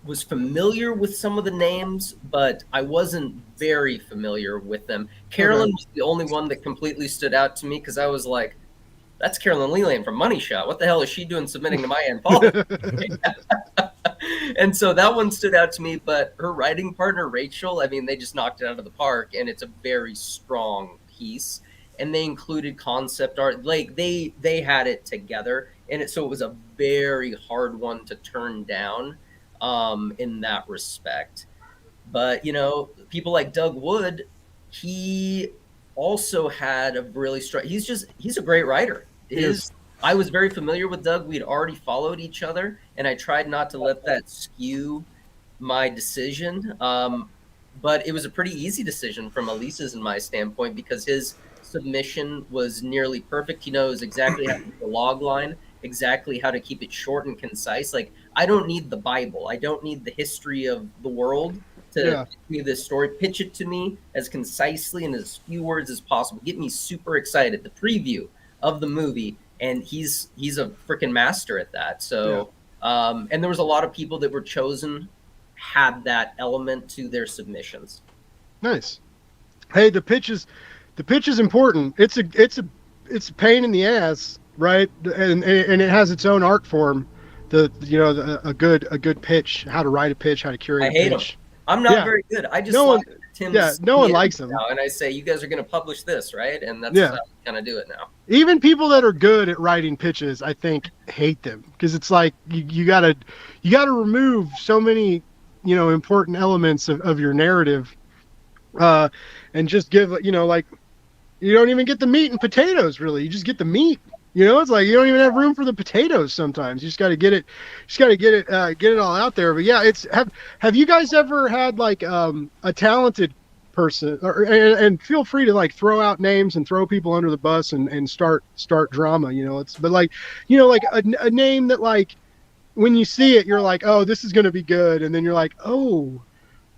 was familiar with some of the names, but I wasn't very familiar with them. Carolyn was the only one that completely stood out to me because I was like, that's Carolyn Lee Lane from Money Shot. What the hell is she doing submitting to my anthology? And so that one stood out to me, but her writing partner, Rachel, I mean, they just knocked it out of the park, and it's a very strong piece. And they included concept art, like they had it together, and so it was a very hard one to turn down in that respect. But people like Doug Wood, he also had a really strong. He's a great writer. I was very familiar with Doug. We'd already followed each other, and I tried not to let that skew my decision. But it was a pretty easy decision from Elisa's and my standpoint because his submission was nearly perfect. He knows exactly how to keep the log line, exactly how to keep it short and concise. Like, I don't need the Bible. I don't need the history of the world to pitch me this story. Pitch it to me as concisely and as few words as possible. Get me super excited. The preview of the movie, and he's a freaking master at that. So, and there was a lot of people that were chosen had that element to their submissions. Nice. Hey, the pitch is important. It's it's a pain in the ass, right? And it has its own art form. A good pitch, how to write a pitch, how to curate I a hate them. pitch. I'm not Yeah. very good. I just No one- slide Tim's yeah, no one DMs likes them. now, and I say, you guys are going to publish this, right? And that's Yeah. how I kind of do it now. Even people that are good at writing pitches, I think, hate them because it's like you gotta remove so many, important elements of your narrative, and just give, like, you don't even get the meat and potatoes really. You just get the meat. It's like you don't even have room for the potatoes sometimes. You just got to get it, get it all out there. But yeah, have you guys ever had like a talented person, and feel free to like throw out names and throw people under the bus and start drama. But like, like a name that like when you see it, you're like, oh, this is gonna be good, and then you're like, oh,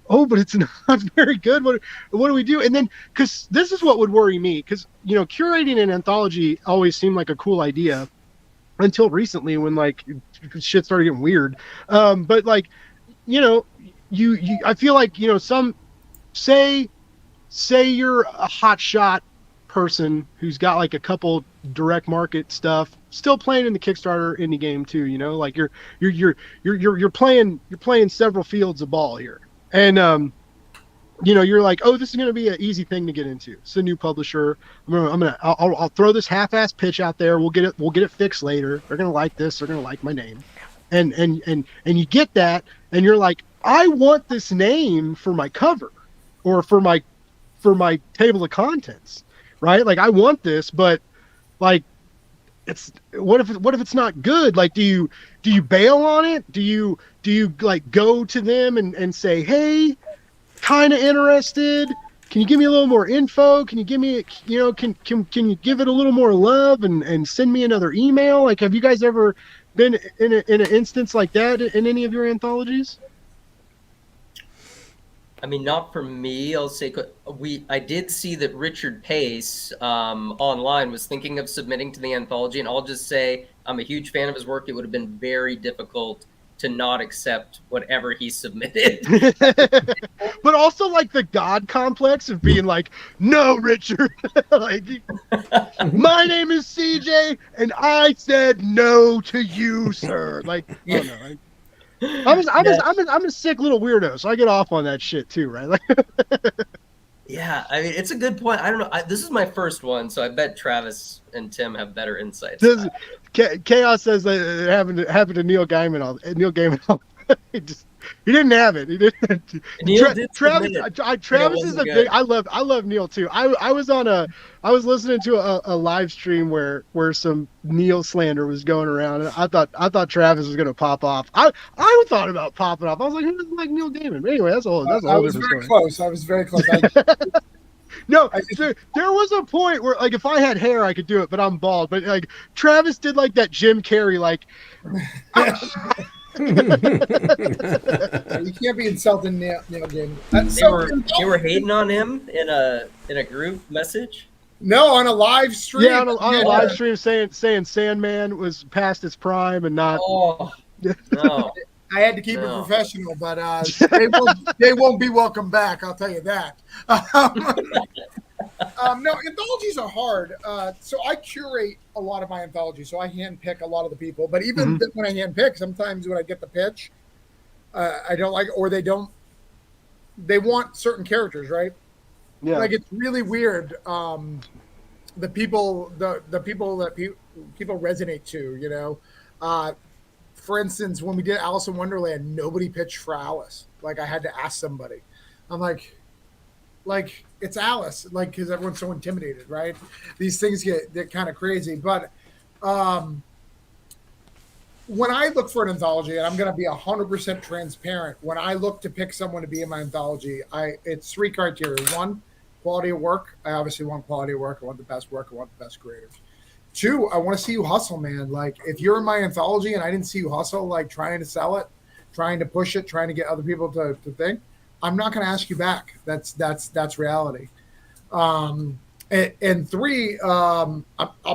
but it's not very good. What do we do? And then, because this is what would worry me, because curating an anthology always seemed like a cool idea until recently when like shit started getting weird. But like, I feel like some say you're a hot shot person who's got like a couple direct market stuff, still playing in the Kickstarter indie game too. Like you're playing several fields of ball here. And you're like, oh, this is going to be an easy thing to get into. It's a new publisher. I'll throw this half-ass pitch out there. We'll get it fixed later. They're going to like this. They're going to like my name. And you get that, and you're like, I want this name for my cover, or for my table of contents, right? Like I want this, but like, what if it's not good? Like, do you bail on it? Do you like go to them and say, hey, kind of interested? Can you give me a little more info? Can you give me, can you give it a little more love and send me another email? Like, have you guys ever been in an instance like that in any of your anthologies? I mean, not for me. I'll say I did see that Richard Pace online was thinking of submitting to the anthology, and I'll just say I'm a huge fan of his work. It would have been very difficult to not accept whatever he submitted. But also like the God complex of being like, no, Richard, like, my name is CJ, and I said no to you, sir. Like, oh no. I'm a sick little weirdo, so I get off on that shit too, right? Like, yeah, I mean, it's a good point. I don't know. This is my first one, so I bet Travis and Tim have better insights. Chaos says that it happened to Neil Gaiman. Neil Gaiman, he didn't have it. He didn't. Neil did Travis Travis is a big. I love Neil too. I was listening to a live stream where some Neil slander was going around, and I thought Travis was gonna pop off. I thought about popping off. I was like, who doesn't like Neil Gaiman? But anyway, that's a whole different story. I was very close. No, there was a point where, like, if I had hair, I could do it, but I'm bald. But like, Travis did like that Jim Carrey, like. You can't be insulting Neil Gaiman. They were hating on him in a group message. No, on a live stream. Yeah, on a live stream saying Sandman was past its prime and not. Oh no. I had to keep it professional, but they won't be welcome back. I'll tell you that. No, anthologies are hard. So I curate a lot of my anthologies. So I handpick a lot of the people. But even when I handpick, sometimes when I get the pitch, I don't like, or they want certain characters, right? Yeah. Like, it's really weird. The people that people resonate to, for instance, when we did Alice in Wonderland, nobody pitched for Alice. Like, I had to ask somebody. I'm like it's Alice, like, because everyone's so intimidated, right? These things get kind of crazy. But when I look for an anthology, and I'm going to be 100% transparent, when I look to pick someone to be in my anthology, it's 3 criteria. 1, quality of work. I obviously want quality of work. I want the best work. I want the best creators. 2, I want to see you hustle, man. Like, if you're in my anthology and I didn't see you hustle, like trying to sell it, trying to push it, trying to get other people to think, I'm not going to ask you back. That's reality. And 3, I'll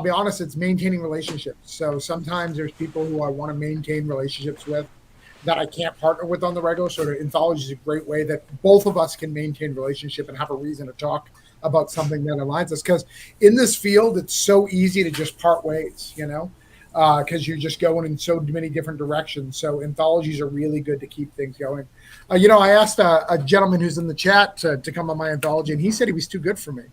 be honest, it's maintaining relationships. So sometimes there's people who I want to maintain relationships with that I can't partner with on the regular. So the anthology is a great way that both of us can maintain relationship and have a reason to talk about something that aligns us. Because in this field, it's so easy to just part ways, because you're just going in so many different directions. So anthologies are really good to keep things going. I asked a gentleman who's in the chat to come on my anthology, and he said he was too good for me.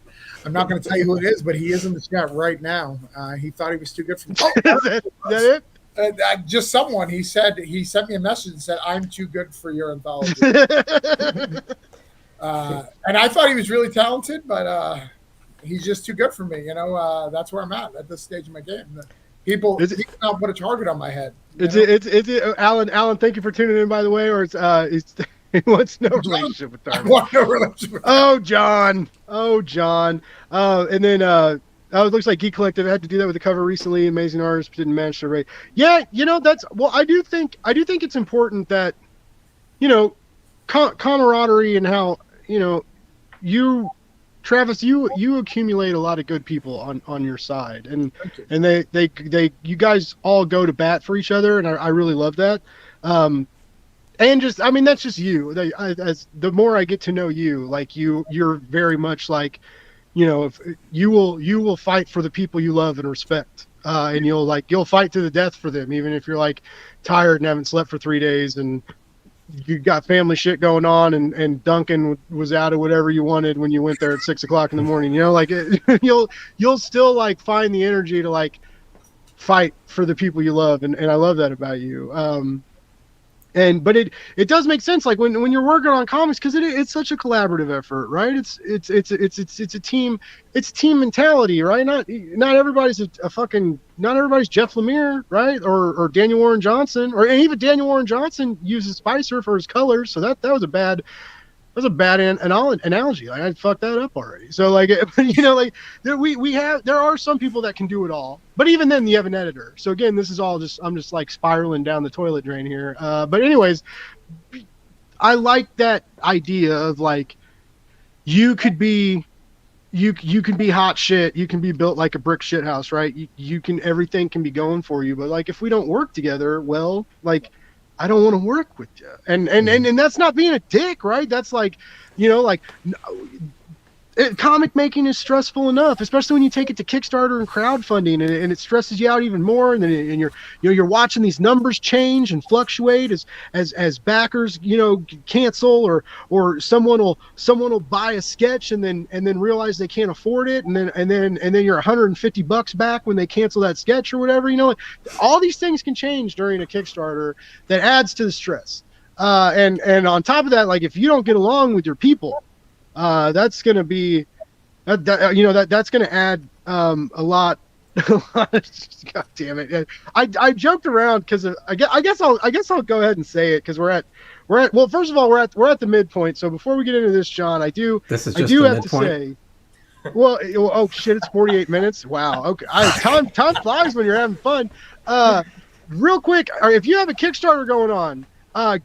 I'm not going to tell you who it is, but he is in the chat right now. He thought he was too good for me. Oh, Is that it? just someone. He sent me a message and said, "I'm too good for your anthology." And I thought he was really talented, but he's just too good for me. That's where I'm at this stage of my game. People now put a target on my head. Alan, thank you for tuning in, by the way, or he wants no relationship with Darby. I want no relationship with John. And then it looks like Geek Collective had to do that with the cover recently. Amazing artist, but didn't manage to rate. Yeah, I do think it's important that, camaraderie and how, Travis, you accumulate a lot of good people on your side, and you guys all go to bat for each other, and I really love that. And that's just you. As the more I get to know you, like you're very much like, if you will fight for the people you love and respect, and you'll fight to the death for them, even if you're like tired and haven't slept for 3 days and you got family shit going on, and Duncan was out of whatever you wanted when you went there at 6 o'clock in the morning. You'll still like find the energy to like fight for the people you love, and I love that about you. But it does make sense, like when you're working on comics, because it's such a collaborative effort, right? It's a team, it's team mentality, right? Not everybody's not everybody's Jeff Lemire, right? Or Daniel Warren Johnson, or even Daniel Warren Johnson uses Spicer for his colors, so that was a bad analogy. Like, I fucked that up already. So there are some people that can do it all, but even then you have an editor. So again, this is all I'm just like spiraling down the toilet drain here. But anyways, I like that idea of like, you can be hot shit. You can be built like a brick shit house, right? Everything can be going for you. But like, if we don't work together, well, like, I don't want to work with you. And that's not being a dick, right? That's like, comic making is stressful enough, especially when you take it to Kickstarter and crowdfunding, and it stresses you out even more. And then you're watching these numbers change and fluctuate as backers, cancel, or someone will buy a sketch and then realize they can't afford it. And then you're $150 back when they cancel that sketch or whatever, all these things can change during a Kickstarter. That adds to the stress. And on top of that, like, if you don't get along with your people, that's going to be that's going to add a lot. God damn it! I joked around because I guess I'll go ahead and say it, because we're at well, first of all, we're at the midpoint. So before we get into this, John, I do have to say, well, oh shit, it's 48 minutes. Wow. Okay. Time flies when you're having fun. Real quick, if you have a Kickstarter going on,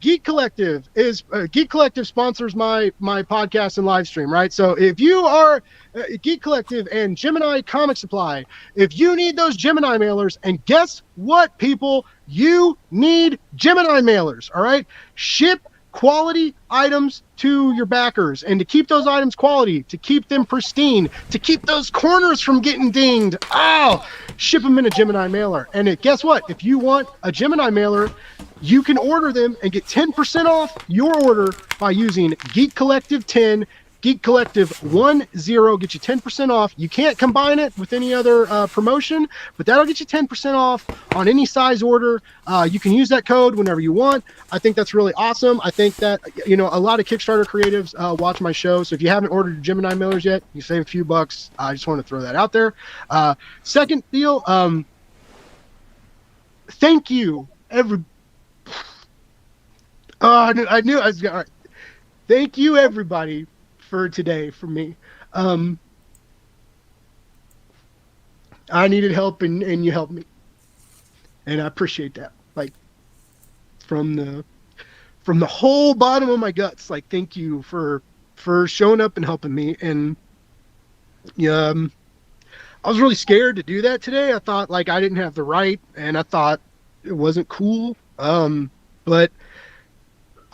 Geek Collective sponsors my podcast and live stream, right? So if you are Geek Collective and Gemini Comic Supply, if you need those Gemini mailers, and guess what, people, you need Gemini mailers, all right? Ship quality items to your backers, and to keep those items quality, to keep them pristine, to keep those corners from getting dinged, ship them in a Gemini mailer. And guess what? If you want a Gemini mailer, you can order them and get 10% off your order by using Geek Collective 10, Geek Collective 10, get you 10% off. You can't combine it with any other promotion, but that'll get you 10% off on any size order. You can use that code whenever you want. I think that's really awesome. I think that, a lot of Kickstarter creatives watch my show, so if you haven't ordered Gemini mailers yet, you save a few bucks. I just want to throw that out there. Second deal, thank you, I knew I was all right. Thank you, everybody, for today from me. I needed help, and you helped me, and I appreciate that. Like, from the whole bottom of my guts, like, thank you for showing up and helping me. And I was really scared to do that today. I thought, like, I didn't have the right, and I thought it wasn't cool. But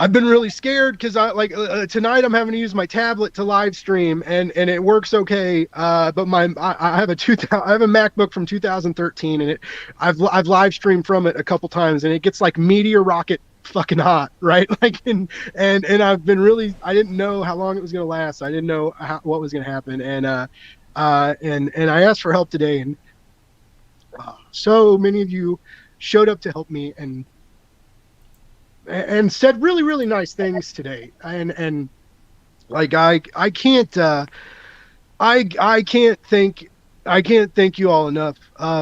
I've been really scared because I like tonight I'm having to use my tablet to live stream and it works okay. But I have a I have a MacBook from 2013 and I've live streamed from it a couple times and it gets like meteor rocket fucking hot, right? Like and I've been really, I didn't know how long it was gonna last. I didn't know what was gonna happen and I asked for help today and so many of you showed up to help me and said really really nice things today and like I can't I can't thank you all enough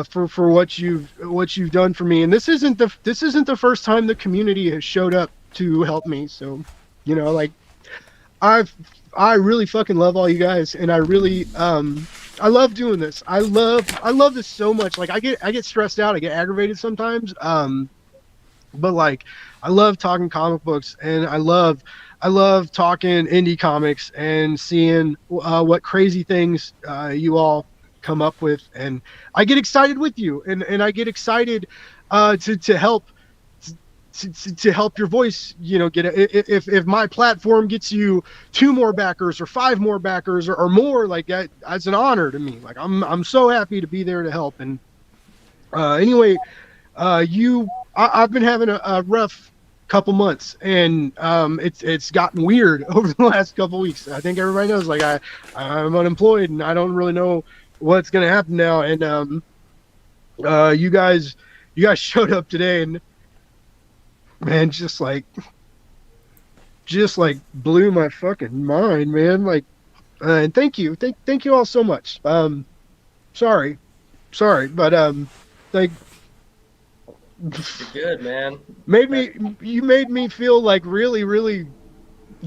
for what you've done for me, and this isn't the first time the community has showed up to help me. So like I really fucking love all you guys, and I really I love doing this. I love this so much. Like I get stressed out, I get aggravated sometimes, but like I love talking comic books and I love talking indie comics and seeing what crazy things you all come up with, and I get excited with you and I get excited to help to help your voice get if my platform gets you 2 more backers or 5 more backers or more, like that's an honor to me. Like I'm so happy to be there to help. And anyway, I've been having a rough couple months, and it's gotten weird over the last couple weeks. I think everybody knows, like I'm unemployed and I don't really know what's gonna happen now. And you guys showed up today, and man, just like blew my fucking mind, man. Like, and thank you all so much. Sorry, but like. You're good, man. You made me feel like really, really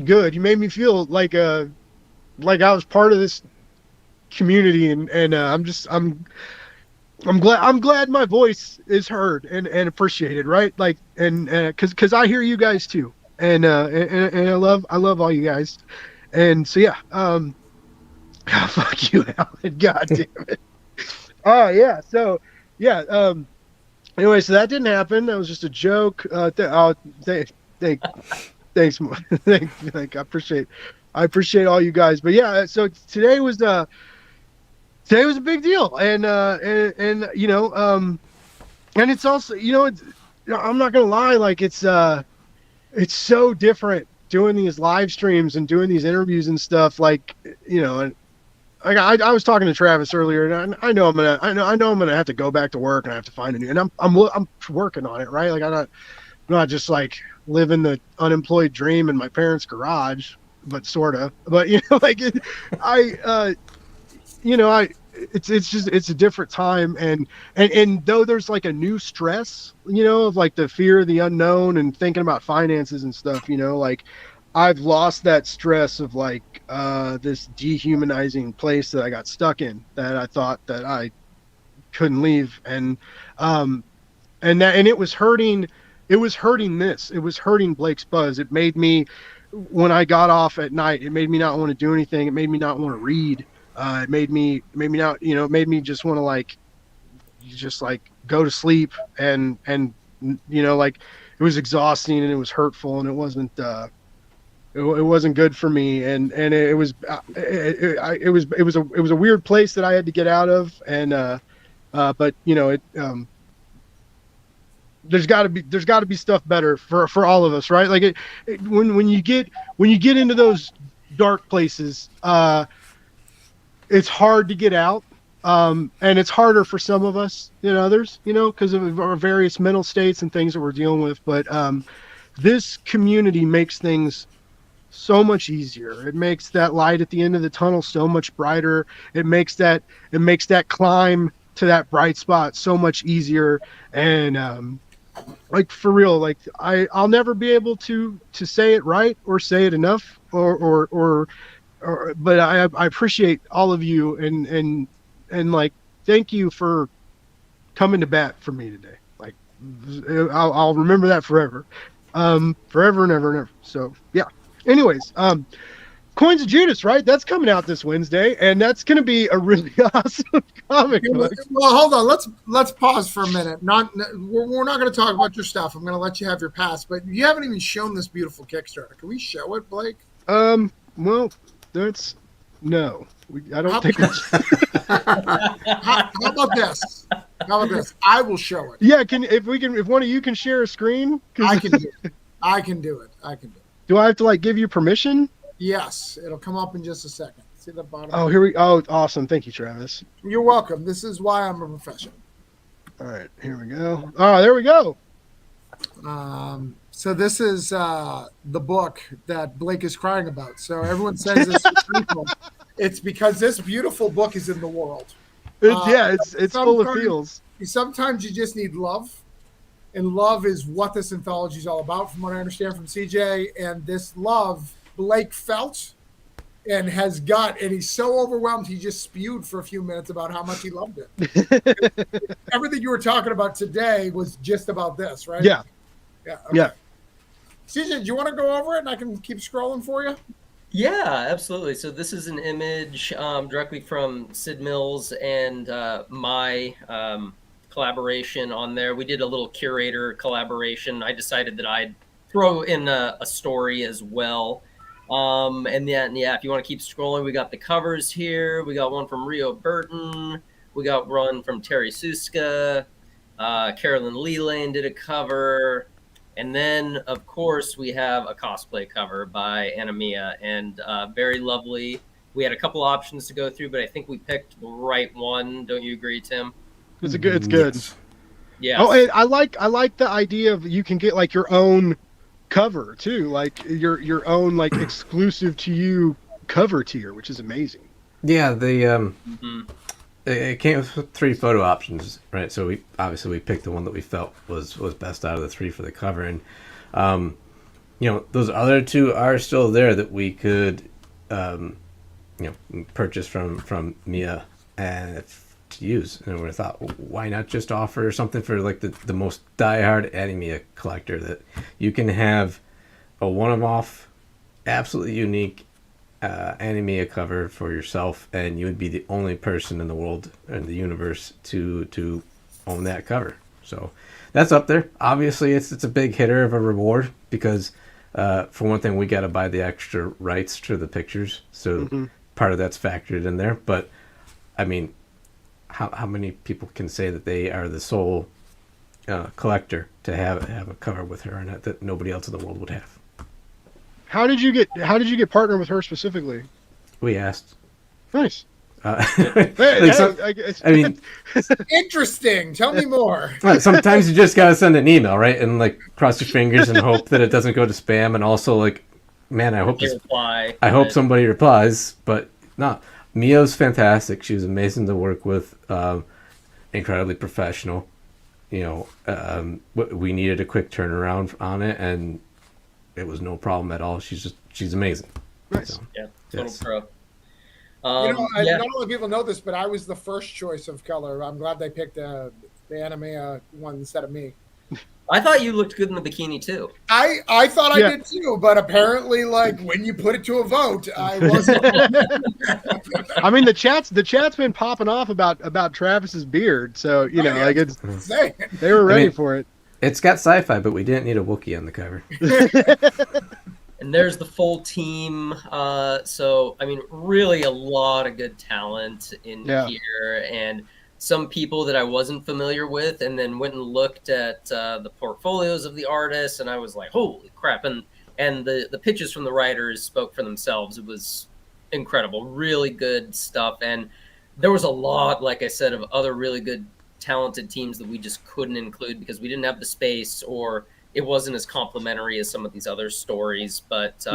good. You made me feel like I was part of this community, and I'm glad my voice is heard and appreciated, right? Like, and because I hear you guys too, and I love all you guys, and so yeah, fuck you, Alan. God damn it. Oh yeah, so yeah, anyway, so that didn't happen. That was just a joke. Thanks. I appreciate all you guys. But yeah, so today was a big deal, and and it's also I'm not gonna lie, like it's so different doing these live streams and doing these interviews and stuff. Like and I was talking to Travis earlier, and I know I'm gonna have to go back to work and I have to find a new. And I'm working on it, right? Like I'm not just like living the unemployed dream in my parents' garage, but sorta. But like it's a different time, and though there's like a new stress, of like the fear of the unknown and thinking about finances and stuff, like I've lost that stress of like this dehumanizing place that I got stuck in, that I thought that I couldn't leave, and it was hurting. It was hurting Blake's Buzz. It made me, when I got off at night, it made me not want to do anything. It made me not want to read. It made me not, it made me just want to just go to sleep, and like it was exhausting and it was hurtful and it wasn't good for me, and it was a weird place that I had to get out of, and but there's got to be stuff better for all of us, right? Like when you get into those dark places, it's hard to get out, and it's harder for some of us than others, because of our various mental states and things that we're dealing with. But this community makes things so much easier. It makes that light at the end of the tunnel so much brighter. It makes that climb to that bright spot so much easier. And like for real, like I'll never be able to say it right or say it enough or but I appreciate all of you, and like thank you for coming to bat for me today. Like I'll remember that forever, forever and ever and ever. So yeah. Anyways, Coins of Judas, right? That's coming out this Wednesday, and that's going to be a really awesome comic book. Well, hold on. Let's pause for a minute. We're not going to talk about your stuff. I'm going to let you have your pass, but you haven't even shown this beautiful Kickstarter. Can we show it, Blake? Well, that's no. I don't think it's. How about this? How about this? I will show it. Yeah, if one of you can share a screen? I can do it. I can do it. Do I have to give you permission? Yes, it'll come up in just a second. See the bottom? Oh, awesome. Thank you, Travis. You're welcome. This is why I'm a professional. All right, here we go. Oh, there we go. So this is the book that Blake is crying about. So everyone says this is beautiful. It's because this beautiful book is in the world. It's full of feels. Sometimes you just need love. And love is what this anthology is all about, from what I understand from CJ. And this love Blake felt and he's so overwhelmed he just spewed for a few minutes about how much he loved it. Everything you were talking about today was just about this, right? Yeah. Okay. Yeah. CJ, do you want to go over it and I can keep scrolling for you? Yeah, absolutely. So this is an image directly from Sid Mills and my collaboration on there. We did a little curator collaboration. I decided that I'd throw in a story as well. And if you want to keep scrolling, we got the covers here. We got one from Rio Burton. We got one from Terry Suska. Carolyn Leland did a cover. And then, of course, we have a cosplay cover by Anamia, and very lovely. We had a couple options to go through, but I think we picked the right one. Don't you agree, Tim? It's good. Yes. Yeah. Oh, and I like the idea of you can get your own cover too, your own exclusive to you cover tier, which is amazing. Yeah, it came with 3 photo options, right? So we picked the one that we felt was best out of the 3 for the cover, and those other 2 are still there that we could purchase from Mia and to use. And we thought, why not just offer something for the most diehard Anamia collector, that you can have a one-off, absolutely unique Anamia cover for yourself, and you would be the only person in the world and the universe to own that cover. So that's up there. Obviously, it's a big hitter of a reward because for one thing, we got to buy the extra rights to the pictures, so part of that's factored in there. But I mean, how many people can say that they are the sole collector to have a cover with her in it that nobody else in the world would have? How did you get partnered with her specifically? We asked. Nice. I mean, interesting. Tell me more. Sometimes you just gotta send an email, right? And cross your fingers and hope that it doesn't go to spam. And also, man, I hope somebody replies. But no, Mia's fantastic. She was amazing to work with. Incredibly professional. We needed a quick turnaround on it, and it was no problem at all. She's amazing. Nice. So, yeah, total pro. Not only people know this, but I was the first choice of color. I'm glad they picked the anime one instead of me. I thought you looked good in the bikini too. I thought I did too, but apparently, when you put it to a vote, I wasn't. I mean, the chat's been popping off about Travis's beard, so they were ready for it. It's got sci-fi, but we didn't need a Wookiee on the cover. And there's the full team. So, I mean, really a lot of good talent in here. And some people that I wasn't familiar with, and then went and looked at the portfolios of the artists, and I was like, holy crap. And the pitches from the writers spoke for themselves. It was incredible. Really good stuff. And there was a lot, like I said, of other really good talented teams that we just couldn't include because we didn't have the space, or it wasn't as complimentary as some of these other stories. But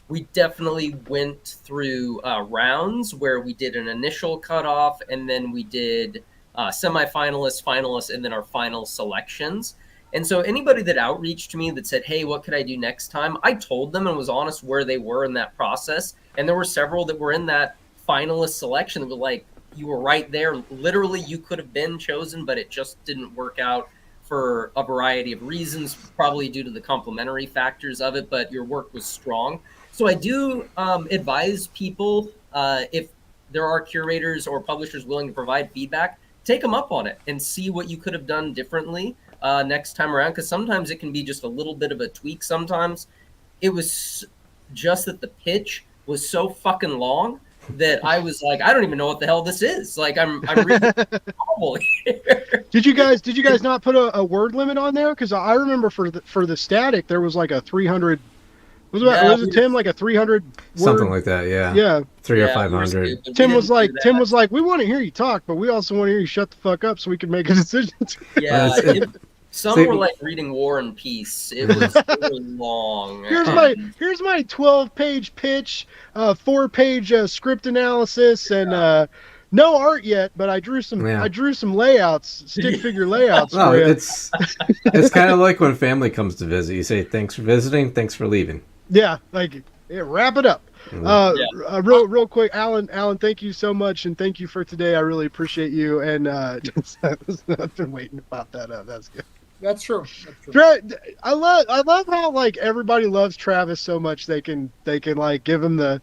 we definitely went through rounds where we did an initial cutoff, and then we did semifinalists, finalists, and then our final selections. And so anybody that outreached to me that said, hey, what could I do next time? I told them and was honest where they were in that process. And there were several that were in that finalist selection that were like, you were right there. Literally, you could have been chosen, but it just didn't work out for a variety of reasons, probably due to the complementary factors of it, but your work was strong. So I do advise people if there are curators or publishers willing to provide feedback, take them up on it and see what you could have done differently next time around. Because sometimes it can be just a little bit of a tweak. Sometimes it was just that the pitch was so fucking long that I was like, I don't even know what the hell this is. Like I'm reading novel here. Did you guys not put a word limit on there? Because I remember for the static there was like a 300. Was it Tim like a 300 word? Something like that, yeah. Yeah. 300 or 500. Tim was like, we want to hear you talk, but we also want to hear you shut the fuck up so we can make a decision. Yeah. Some were like reading War and Peace. It was really long. Here's my 12-page pitch, 4-page script analysis, and no art yet, but I drew some layouts, stick figure layouts. No, it's kind of like when family comes to visit. You say thanks for visiting, thanks for leaving. Yeah, like wrap it up. Real quick, Alan, thank you so much, and thank you for today. I really appreciate you. And I've been waiting to pop that up. That's good. That's true. I love how like everybody loves Travis so much they can like give him the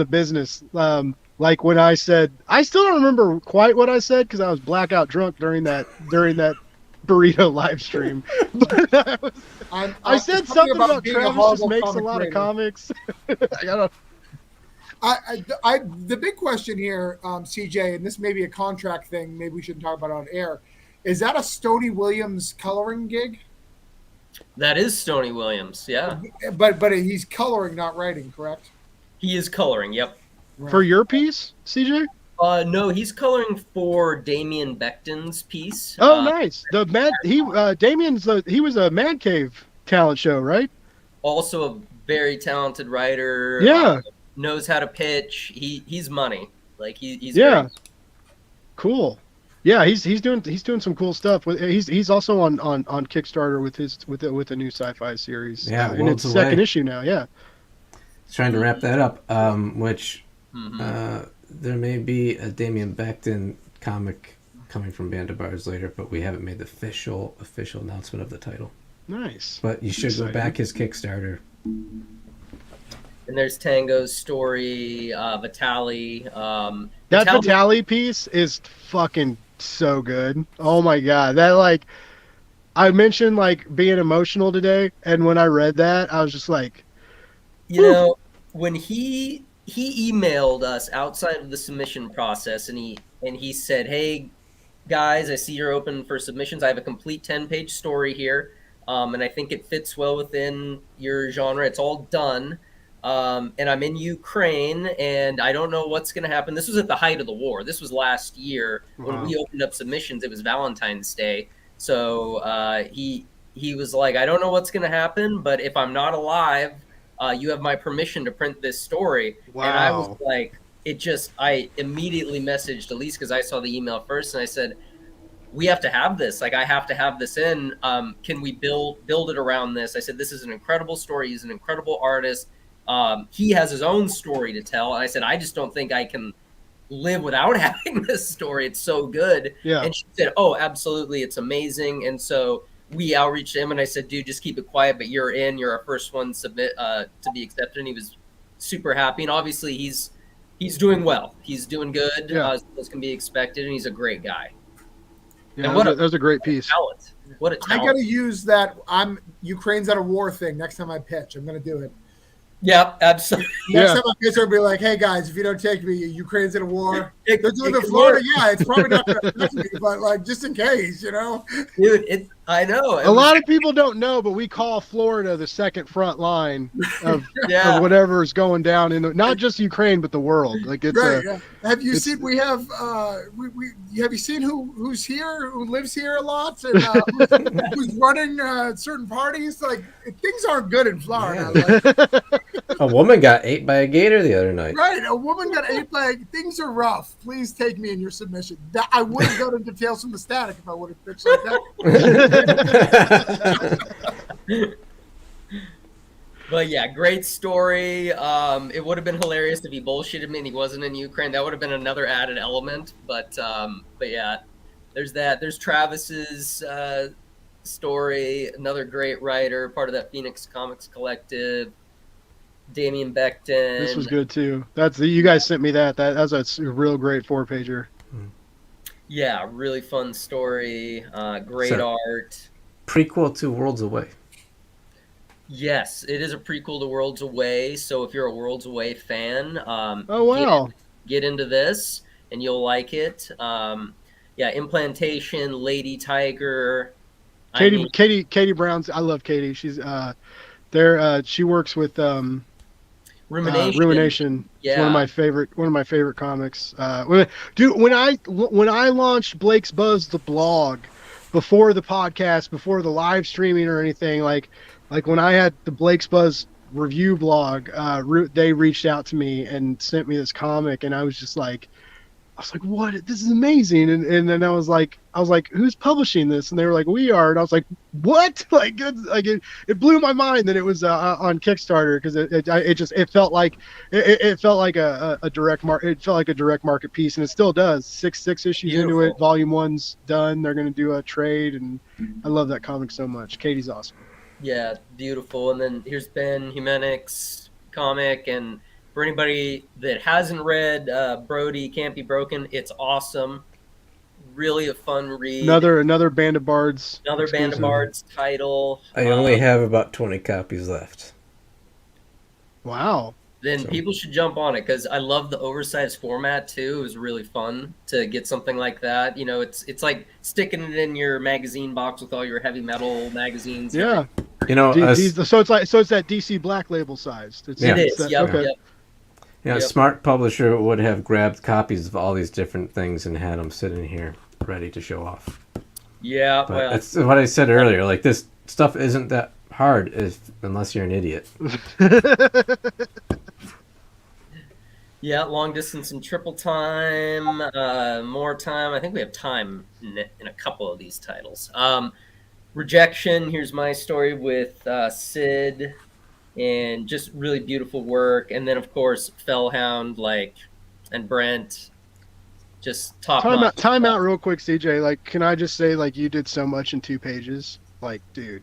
business. Like when I said, I still don't remember quite what I said because I was blackout drunk during that burrito live stream. But I said something about Travis just makes a lot of comics. The big question here, CJ, and this may be a contract thing, maybe we shouldn't talk about it on air. Is that a Stoney Williams coloring gig? That is Stoney Williams, yeah. But he's coloring, not writing, correct? He is coloring, yep. Right. For your piece, CJ? No, he's coloring for Damien Becton's piece. Oh, nice. He was a Man Cave talent show, right? Also a very talented writer. Yeah. Knows how to pitch. He's money. Like he's very... Cool. Yeah, he's doing some cool stuff. He's also on Kickstarter with a new sci-fi series. Yeah, and it's second issue now. Yeah. He's trying to wrap that up, which there may be a Damien Becton comic coming from Band of Bards later, but we haven't made the official announcement of the title. Nice. But you should go back his Kickstarter. And there's Tango's story, Vitali. That Vitali piece is fucking so good. Oh my god, that like I mentioned like being emotional today, and when I read that, I was just like, you know, when he emailed us outside of the submission process, and he said, "Hey guys, I see you're open for submissions. I have a complete 10-page story here, and I think it fits well within your genre. It's all done." And I'm in Ukraine, and I don't know what's going to happen. This was at the height of the war. This was last year when we opened up submissions. It was Valentine's Day. So he was like, I don't know what's going to happen, but if I'm not alive, you have my permission to print this story. Wow. And I was like, I immediately messaged Elise because I saw the email first, and I said, we have to have this. Like, I have to have this in. Can we build it around this? I said, this is an incredible story. He's an incredible artist. He has his own story to tell. And I said, I just don't think I can live without having this story. It's so good. Yeah. And she said, oh, absolutely. It's amazing. And so we outreached him, and I said, dude, just keep it quiet, but you're in. You're our first one to be accepted. And he was super happy. And obviously he's doing well. He's doing good, as can be expected. And he's a great guy. Yeah, that was a great piece. What a talent. I got to use that Ukraine's at a war thing next time I pitch. I'm going to do it. Yeah, absolutely. Next time I pitch, I'll be like, hey, guys, if you don't take me, Ukraine's in a war. They're doing it in Florida. Yeah, it's probably not going to affect me, but, like, just in case, you know? Dude, I know. A lot of people don't know, but we call Florida the second front line of whatever is going down in not just Ukraine, but the world. Like it's Have you seen? We have. Have you seen who's here? Who lives here a lot? And who's running certain parties? Like things aren't good in Florida. Yeah. Like, a woman got ate by a gator the other night. Right, a woman got ate by. Things are rough. Please take me in your submission. I would have gone into Tales from the Static if I would have pitched like that. But yeah, great story. It would have been hilarious if he bullshitted me and he wasn't in Ukraine. That would have been another added element. But yeah, there's that. There's Travis's story, another great writer, part of that Phoenix Comics Collective. Damian Becton. This was good too. You guys sent me that. That's a real great 4-pager. Yeah, really fun story. Great So- art. Prequel to Worlds Away. Yes, it is a prequel to Worlds Away. So if you're a Worlds Away fan, Oh wow. get into this and you'll like it. Yeah, Implantation, Lady Tiger. Katie Brown's. I love Katie. She's she works with Rumination. Rumination. Yeah. It's one of my favorite comics. When I launched Blake's Buzz, the blog, before the podcast, before the live streaming or anything, like when I had the Blake's Buzz review blog, they reached out to me and sent me this comic, and I was like, what? This is amazing. And then I was like, who's publishing this? And they were like, we are. And I was like, what? It blew my mind that it was on Kickstarter, because it felt like a direct market piece, and it still does. Six issues Beautiful. into it, volume 1's done. They're going to do a trade, and I love that comic so much. Katie's awesome. Yeah, it's beautiful. And then here's Ben Humanix comic, and for anybody that hasn't read Brody Can't Be Broken, it's awesome. Really a fun read. Another Band of Bards. Another exclusive. Band of Bards title. I only have about 20 copies left. Wow. Then people should jump on it, because I love the oversized format too. It was really fun to get something like that. You know, it's like sticking it in your magazine box with all your heavy metal magazines. Yeah. You know, So it's that DC Black Label sized. Yeah. It is. Yep, Okay. yep. a smart publisher would have grabbed copies of all these different things and had them sitting here ready to show off. Yeah, But well, that's what I said earlier. Like, this stuff isn't that hard unless you're an idiot. yeah, long distance and triple time, more time. I think we have time in a couple of these titles. Rejection. Here's my story with Sid, and just really beautiful work. And then, of course, Fellhound, and Brent, just top notch. Time out real quick, CJ. Like, can I just say, like, you did so much in 2 pages? Like, dude.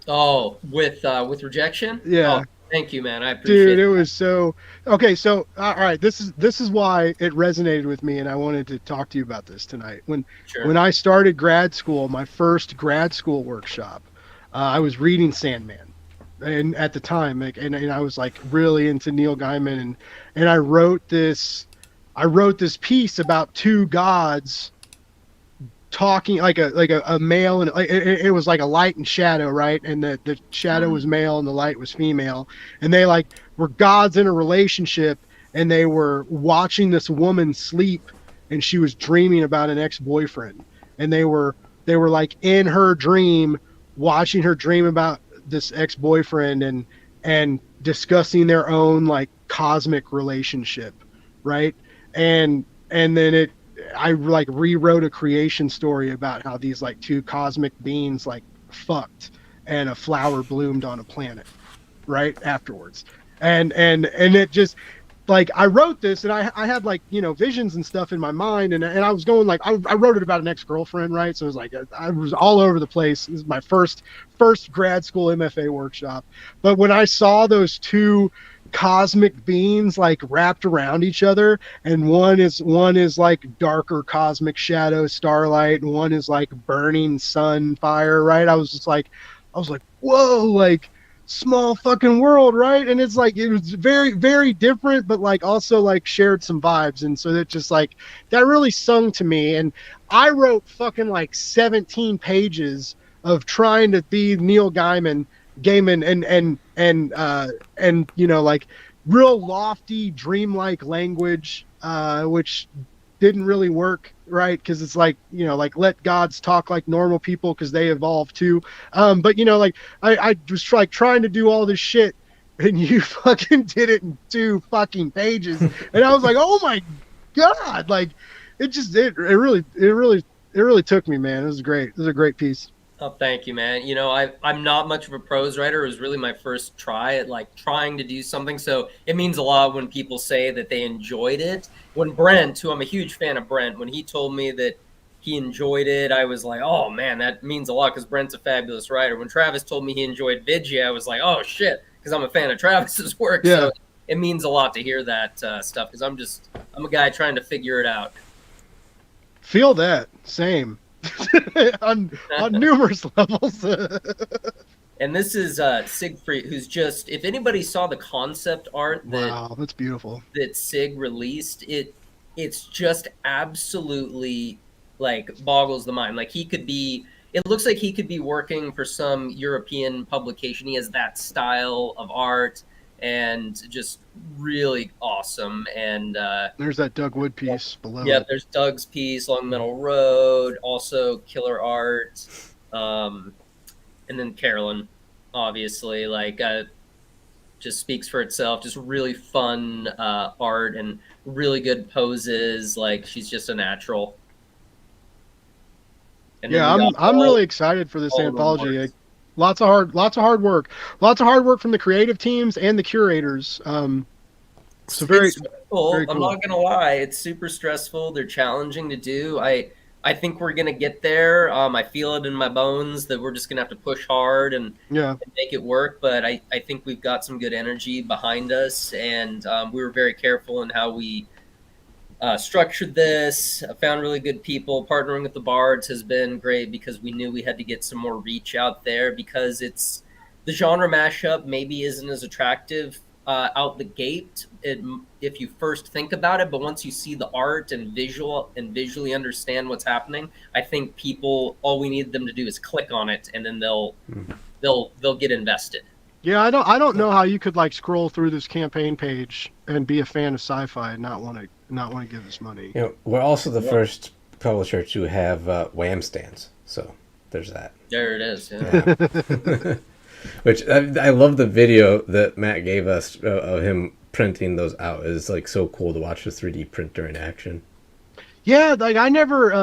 Oh, with Rejection? Yeah. Oh, thank you, man. I appreciate Dude, it. it was so okay. So, all right, this is why it resonated with me, and I wanted to talk to you about this tonight. Sure. When I started grad school, my first grad school workshop, I was reading Sandman, and at the time, and I was like really into Neil Gaiman, and I wrote this piece about 2 gods talking, like a male, and it was like a light and shadow, right? And the shadow was male and the light was female, and they were gods in a relationship, and they were watching this woman sleep, and she was dreaming about an ex-boyfriend, and they were like in her dream, watching her dream about this ex-boyfriend, and discussing their own like cosmic relationship, right? And then I rewrote a creation story about how these 2 cosmic beings fucked, and a flower bloomed on a planet right afterwards. And it just I wrote this, and I had visions and stuff in my mind, and I was going I wrote it about an ex-girlfriend, right? So it was I was all over the place. This is my first grad school MFA workshop. But when I saw those 2 cosmic beings wrapped around each other, and one is darker cosmic shadow starlight, and one is burning sun fire, right? I was whoa, small fucking world, right? And it's it was very, very different, but also shared some vibes, and so that just that really sung to me. And I wrote fucking 17 pages of trying to be Neil Gaiman, and real lofty, dreamlike language, which didn't really work, right? Because it's let gods talk like normal people, because they evolve too. But I was trying to do all this shit, and you fucking did it in 2 fucking pages, and I was like, oh my god, it really took me, man. It was great. It was a great piece. Oh, thank you, man. I'm not much of a prose writer. It was really my first try at trying to do something. So it means a lot when people say that they enjoyed it. When Brent, who I'm a huge fan of Brent, when he told me that he enjoyed it, I was like, oh man, that means a lot, because Brent's a fabulous writer. When Travis told me he enjoyed Vigia, I was like, oh shit, because I'm a fan of Travis's work. Yeah. So it means a lot to hear that stuff, because I'm a guy trying to figure it out. Feel that same on numerous levels. And this is Siegfried, who's just, if anybody saw the concept art Wow, that's beautiful. that Sig released, it's just absolutely like boggles the mind. Like it looks like he could be working for some European publication. He has that style of art, and just really awesome. And There's that Doug Wood piece below. yeah, it. there's Doug's piece, Long Metal Road, also killer art. And then Carolyn, obviously, like just speaks for itself. Just really fun art and really good poses. Like, she's just a natural. And then Yeah, we got I'm all- really excited for this all the anthology. awards. Lots of hard work from the creative teams and the curators. So very, It's stressful. very I'm cool. not gonna lie, it's super stressful. They're challenging to do. I think we're gonna get there. I feel it in my bones that we're just gonna have to push hard and yeah. make it work. But I think we've got some good energy behind us, and we were very careful in how we structured this. I found really good people. Partnering with the Bards has been great, because we knew we had to get some more reach out there, because it's the genre mashup maybe isn't as attractive out the gate if you first think about it, but once you see the art and visually understand what's happening, I think people, all we need them to do is click on it, and then they'll get invested. Yeah, I don't know how you could like scroll through this campaign page and be a fan of sci-fi and not want to give this money. You know, we're also the first publisher to have Wham stands, so there's that. There it is. Yeah. Which I love the video that Matt gave us of him printing those out. It's like so cool to watch the 3D printer in action. Yeah, like I never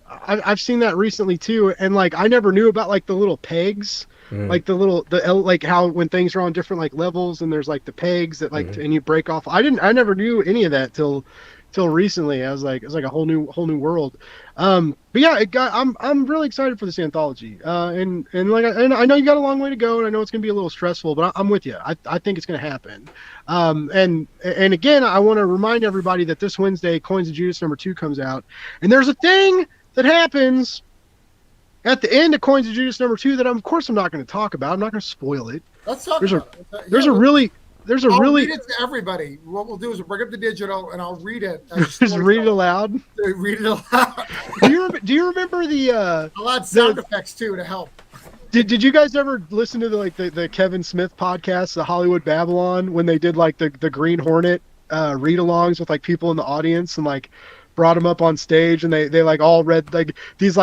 I've seen that recently too, and like I never knew about like the little pegs. Like like how when things are on different like levels and there's like the pegs that like and you break off. I never knew any of that till recently. I was like, it's like a whole new world. But yeah, I'm really excited for this anthology. And I know you got a long way to go, and I know it's gonna be a little stressful, but I'm with you. I think it's gonna happen. And again, I want to remind everybody that this Wednesday, Coins of Judas #2 comes out, and there's a thing that happens at the end of Coins of Judas #2 that of course I'm not going to talk about. I'm not going to spoil it. Let's talk There's about it. There's a I'll really read it to everybody. What we'll do is we'll bring up the digital and I'll read it. just read it aloud. Read it aloud. Do you remember the I'll add sound effects too to help. Did you guys ever listen to the Kevin Smith podcast, the Hollywood Babylon, when they did like the Green Hornet read-alongs with like people in the audience and like brought them up on stage, and they like all read like these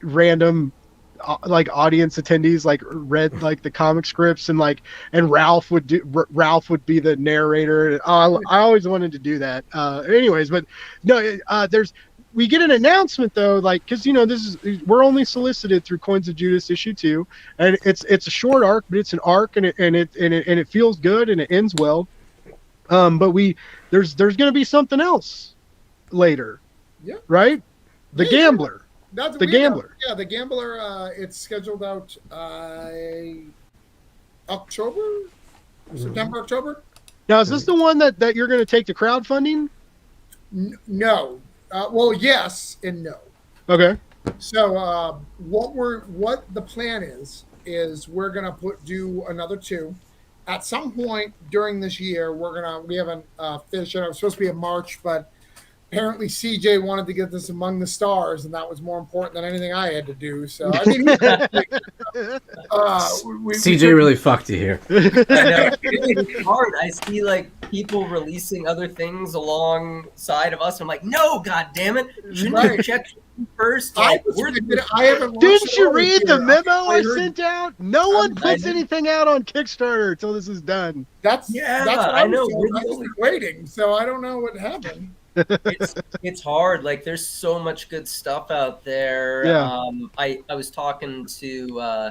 random like audience attendees like read like the comic scripts, and Ralph would be the narrator. I always wanted to do that. Anyways, but no, we get an announcement though, like, because we're only solicited through Coins of Judas issue 2, and it's a short arc, but it's an arc, and it feels good, and it ends well. But there's going to be something else later. Yeah. Right? The Gambler. That's the Gambler. Yeah, the Gambler. It's scheduled out October, September, October. Now, is this the one that you're going to take to crowdfunding? No. Well, yes and no. Okay. So what the plan is we're gonna do another 2. At some point during this year, we haven't finished it. It was supposed to be in March, but apparently CJ wanted to get this among the stars, and that was more important than anything I had to do. So I mean, CJ really fucked you here. I know. It's hard. I see like people releasing other things alongside of us. I'm like, no, god damn it! Shouldn't you check first? Like, I haven't. Didn't you read the memo I sent out? No one puts anything out on Kickstarter until this is done. That's what I know. I was waiting, so I don't know what happened. It's hard. Like, there's so much good stuff out there. Yeah. I was talking to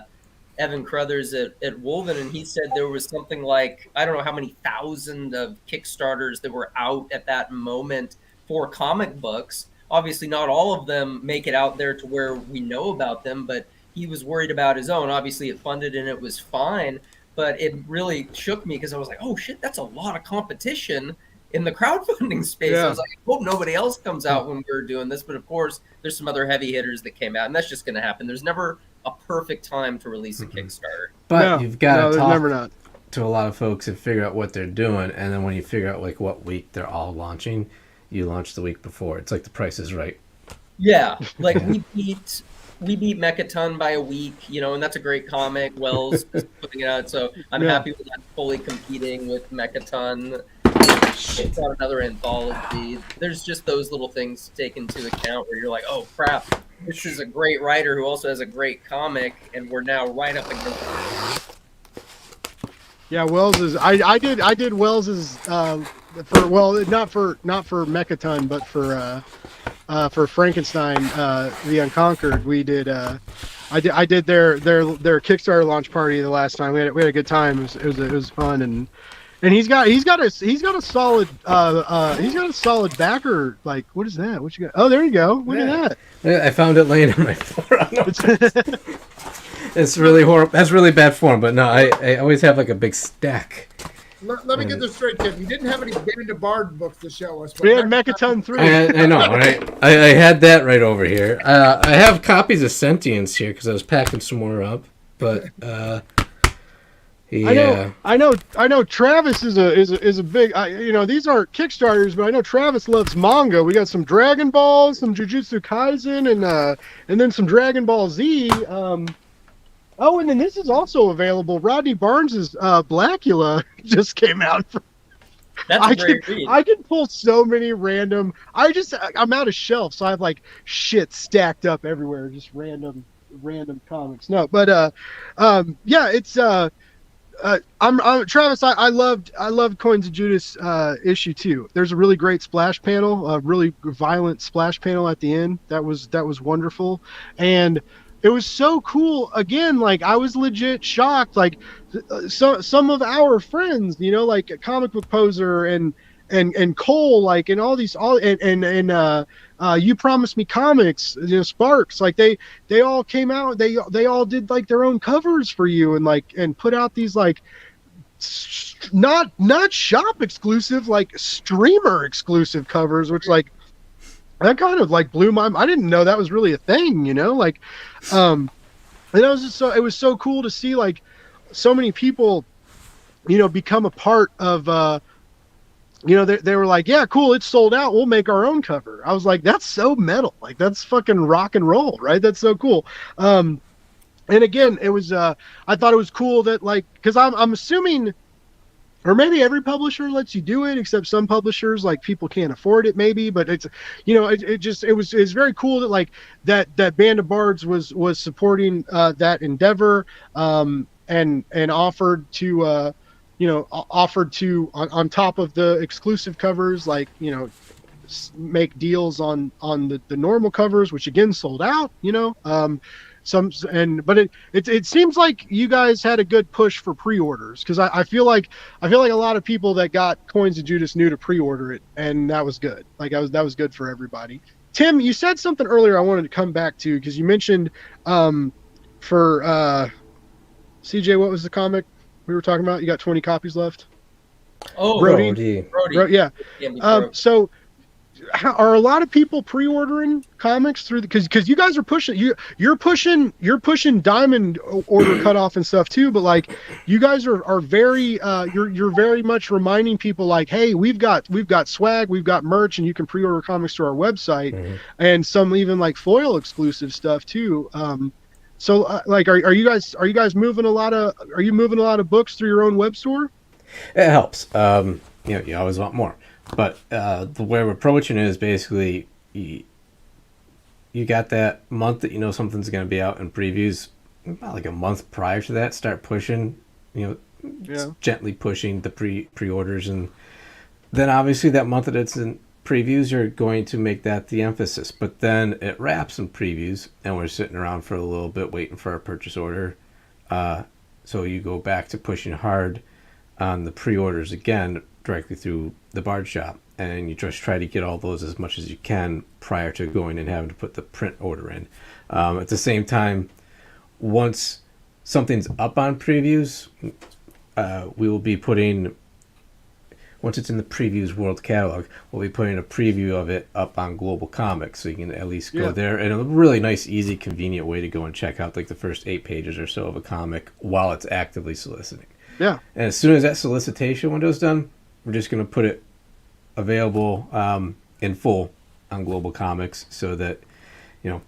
Evan Crothers at Woven, and he said there was something like, I don't know how many thousand of Kickstarters that were out at that moment for comic books. Obviously, not all of them make it out there to where we know about them, but he was worried about his own. Obviously, it funded and it was fine. but it really shook me because I was like, oh shit, that's a lot of competition in the crowdfunding space. Yeah. I was like, I hope nobody else comes out when we're doing this. But of course, there's some other heavy hitters that came out, and that's just going to happen. There's never a perfect time to release a Kickstarter. But you've got to there's talk never not. to a lot of folks and figure out what they're doing, and then when you figure out like what week they're all launching, you launch the week before. It's like The Price is Right. Yeah, like we beat Mechaton by a week, you know, and that's a great comic. Wells is putting it out, so I'm happy with that fully competing with Mechaton. It's on another anthology. There's just those little things to take into account where you're like, oh crap, this is a great writer who also has a great comic, and we're now right up against. Yeah, Wells is. I did Wells's for, well, not for Mechaton, but for Frankenstein, the Unconquered. We did. I did their Kickstarter launch party the last time. We had a good time. It was fun, and he's got a solid backer. Like, what is that? What you got? Oh, there you go. Look at that. I found it laying on my floor. It's really horrible. That's really bad form. But no, I always have like a big stack. Let me get this straight, Tim. You didn't have any Band of Bards books to show us. We had Mechaton 3. I know, right? I had that right over here. I have copies of Sentience here because I was packing some more up. But yeah, I know. Travis is a big. These aren't Kickstarters, but I know Travis loves manga. We got some Dragon Ball, some Jujutsu Kaisen, and then some Dragon Ball Z. Oh, and then this is also available. Rodney Barnes's Blackula just came out. That's a great read. I can pull so many random. I'm out of shelf, so I have like shit stacked up everywhere, just random comics. No, but yeah, it's I'm Travis. I loved Coins of Judas issue 2. There's a really great splash panel, a really violent splash panel at the end. That was wonderful, and it was so cool. Again, like I was legit shocked. Like some of our friends, like Comic Book Poser and Cole, like, and all these, You Promised Me Comics, Sparks, like they all came out. They all did like their own covers for you, and put out these like not shop exclusive, like streamer exclusive covers, which like. That kind of like blew my. I didn't know that was really a thing, and it was just it was so cool to see like so many people, become a part of. They were like, yeah, cool, it's sold out. We'll make our own cover. I was like, that's so metal, like that's fucking rock and roll, right? That's so cool. And again, it was. I thought it was cool that like because I'm assuming. Or maybe every publisher lets you do it, except some publishers, like people can't afford it, maybe. But it's, it was very cool that like that Band of Bards was supporting that endeavor, and offered to, on top of the exclusive covers, like make deals on the normal covers, which again sold out. But it seems like you guys had a good push for pre-orders, because I feel like a lot of people that got Coins of Judas knew to pre-order it, and that was good. Like that was good for everybody. Tim, you said something earlier I wanted to come back to, because you mentioned for CJ, what was the comic we were talking about? You got 20 copies left. Oh, Brody. Yeah. So. Are a lot of people pre-ordering comics through because you guys are pushing you're pushing diamond order cutoff and stuff too, but like you guys are very you're very much reminding people like, hey, we've got swag, we've got merch, and you can pre-order comics to our website, and some even like foil exclusive stuff too. So like are you guys moving a lot of books through your own web store? It helps. You always want more. But the way we're approaching it is basically you got that month that something's going to be out in previews, about like a month prior to that, start pushing, gently pushing the pre-orders. And then obviously that month that it's in previews, you're going to make that the emphasis. But then it wraps in previews, and we're sitting around for a little bit waiting for our purchase order. So you go back to pushing hard on the pre-orders again, directly through the Bard shop, and you just try to get all those as much as you can prior to going and having to put the print order in. At the same time, once something's up on previews, we will be putting, once it's in the Previews World Catalog, we'll be putting a preview of it up on Global Comics, so you can at least go there. And a really nice, easy, convenient way to go and check out like the first 8 pages or so of a comic while it's actively soliciting. Yeah. And as soon as that solicitation window is done, we're just going to put it available in full on Global Comics, so that, you know,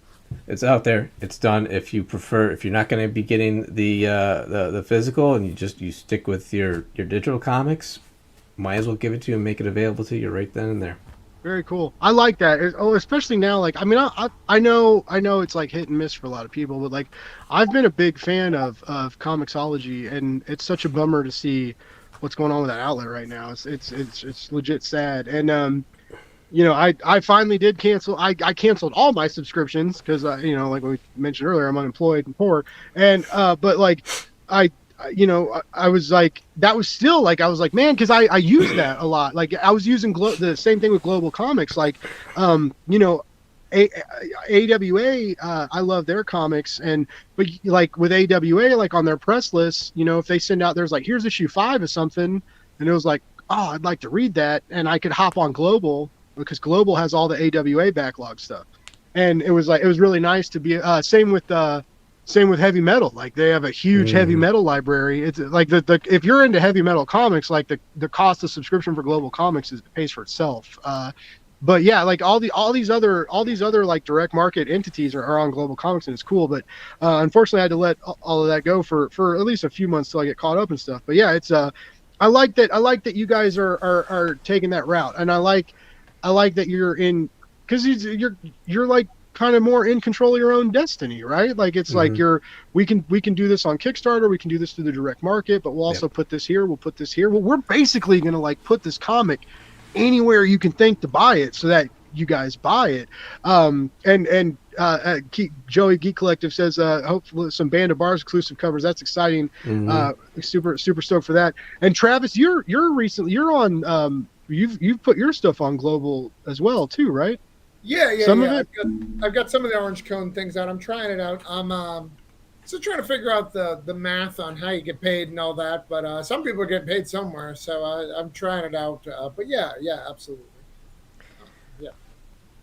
it's out there, it's done. If you prefer, if you're not going to be getting the physical and you stick with your digital comics, might as well give it to you and make it available to you right then and there. Very cool. I like that. Especially now. Like, I mean, I know it's like hit and miss for a lot of people, but like, I've been a big fan of Comixology, and it's such a bummer to see what's going on with that outlet right now. It's legit sad. And you know, I finally did cancel. I canceled all my subscriptions because you know, like we mentioned earlier, I'm unemployed and poor. And but like I was like, that was still like, I was like, man, because I use that a lot. Like, I was using the same thing with Global Comics. Like, you know, AWA, I love their comics, but like with AWA, like on their press list, you know, if they send out, there's like, here's issue 5 of something, and it was like, oh, I'd like to read that, and I could hop on Global because Global has all the AWA backlog stuff, and it was like, it was really nice to be same with heavy metal. Like, they have a huge heavy metal library. It's like the if you're into heavy metal comics, like the cost of subscription for Global Comics pays for itself. But yeah, like all these other like direct market entities are on Global Comics, and it's cool. But unfortunately, I had to let all of that go for at least a few months till I get caught up and stuff. But yeah, it's I like that you guys are taking that route, and I like that you're in, because you're like kind of more in control of your own destiny, right? Like, it's like we can do this on Kickstarter, we can do this through the direct market, but we'll also put this here, we'll put this here. Well, we're basically going to like put this comic anywhere you can think to buy it, so that you guys buy it. Joey Geek Collective says hopefully some Band of Bards exclusive covers. That's exciting. Super stoked for that. And Travis, you're on you've put your stuff on Global as well too, right? Yeah. Some of it? I've got some of the orange cone things out. I'm trying it out. I'm still trying to figure out the math on how you get paid and all that. But some people are getting paid somewhere, so I'm trying it out. But yeah, absolutely.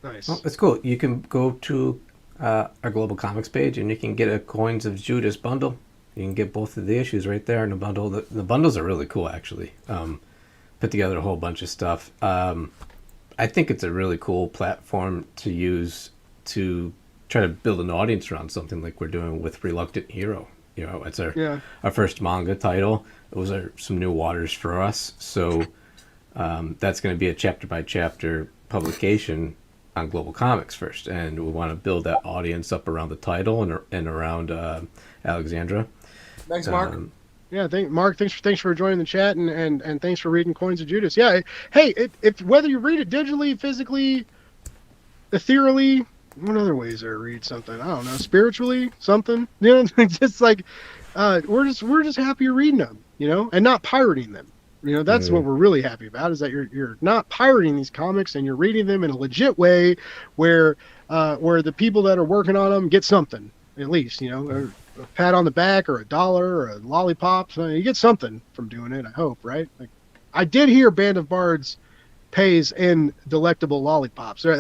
Nice. Well, it's cool. You can go to our Global Comics page, and you can get a Coins of Judas bundle. You can get both of the issues right there in the bundle. The bundles are really cool, actually. Put together a whole bunch of stuff. I think it's a really cool platform to use to try to build an audience around something like we're doing with Reluctant Hero. You know, it's our first manga title. Those are some new waters for us. So that's going to be a chapter by chapter publication on Global Comics first, and we want to build that audience up around the title and around Alexandra. Thanks, Mark. Mark, thanks for joining the chat, and thanks for reading Coins of Judas. Yeah, hey, if whether you read it digitally, physically, ethereally, what other ways are to read something? I don't know, spiritually, something. You know, just like we're just happy you're reading them, you know, and not pirating them. You know, that's what we're really happy about, is that you're not pirating these comics, and you're reading them in a legit way where the people that are working on them get something, at least, you know, or a pat on the back or $1 or a lollipop. So you get something from doing it, I hope, right? Like, I did hear Band of Bards pays in delectable lollipops. They're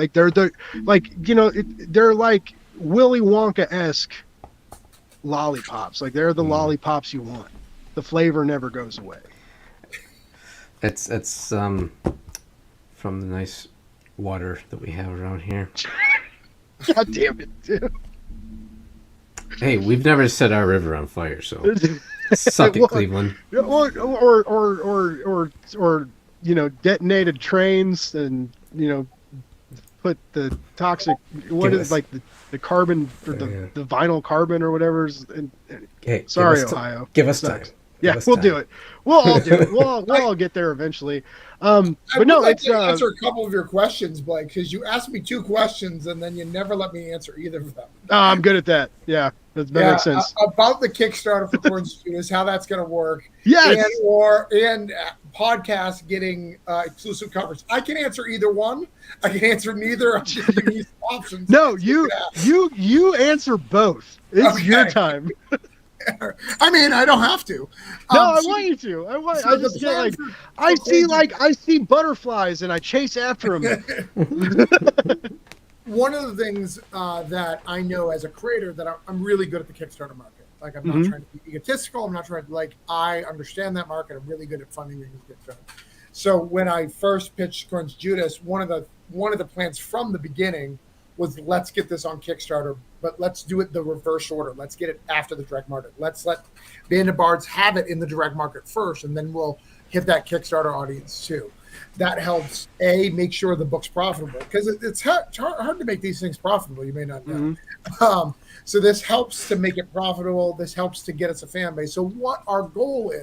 like you know, they're like Willy Wonka-esque lollipops. Like, they're the lollipops you want. The flavor never goes away. It's from the nice water that we have around here. God damn it, dude. Hey, we've never set our river on fire, so suck it, Cleveland. Or you know, detonated trains, and you know, put the toxic the carbon, or the vinyl carbon or whatever's. Hey, sorry, Ohio. Give us time. Yeah, we'll do it. We'll all do it. We'll all get there eventually. But no, I'd like to answer a couple of your questions, Blake, because you asked me 2 questions and then you never let me answer either of them. I'm good at that. Yeah, that makes sense. About the Kickstarter for Coins of Judas, how that's going to work. Yes. And podcast getting exclusive coverage. I can answer either one. I can answer neither. I'm just giving you some options. No, you answer both. It's your time. I mean, I don't have to. No, I want you to. so I the just get plan like, for I see butterflies and I chase after them. one of the things that I know as a creator that I'm really good at the Kickstarter market. Like, I'm not trying to be egotistical. I'm not trying to, like, I understand that market. I'm really good at funding things with Kickstarter. So when I first pitched Coins of Judas, one of the plans from the beginning was, let's get this on Kickstarter, but let's do it the reverse order. Let's get it after the direct market. Let's let Band of Bards have it in the direct market first, and then we'll hit that Kickstarter audience too. That helps, make sure the book's profitable, because it's hard to make these things profitable. You may not know. So this helps to make it profitable. This helps to get us a fan base. So what our goal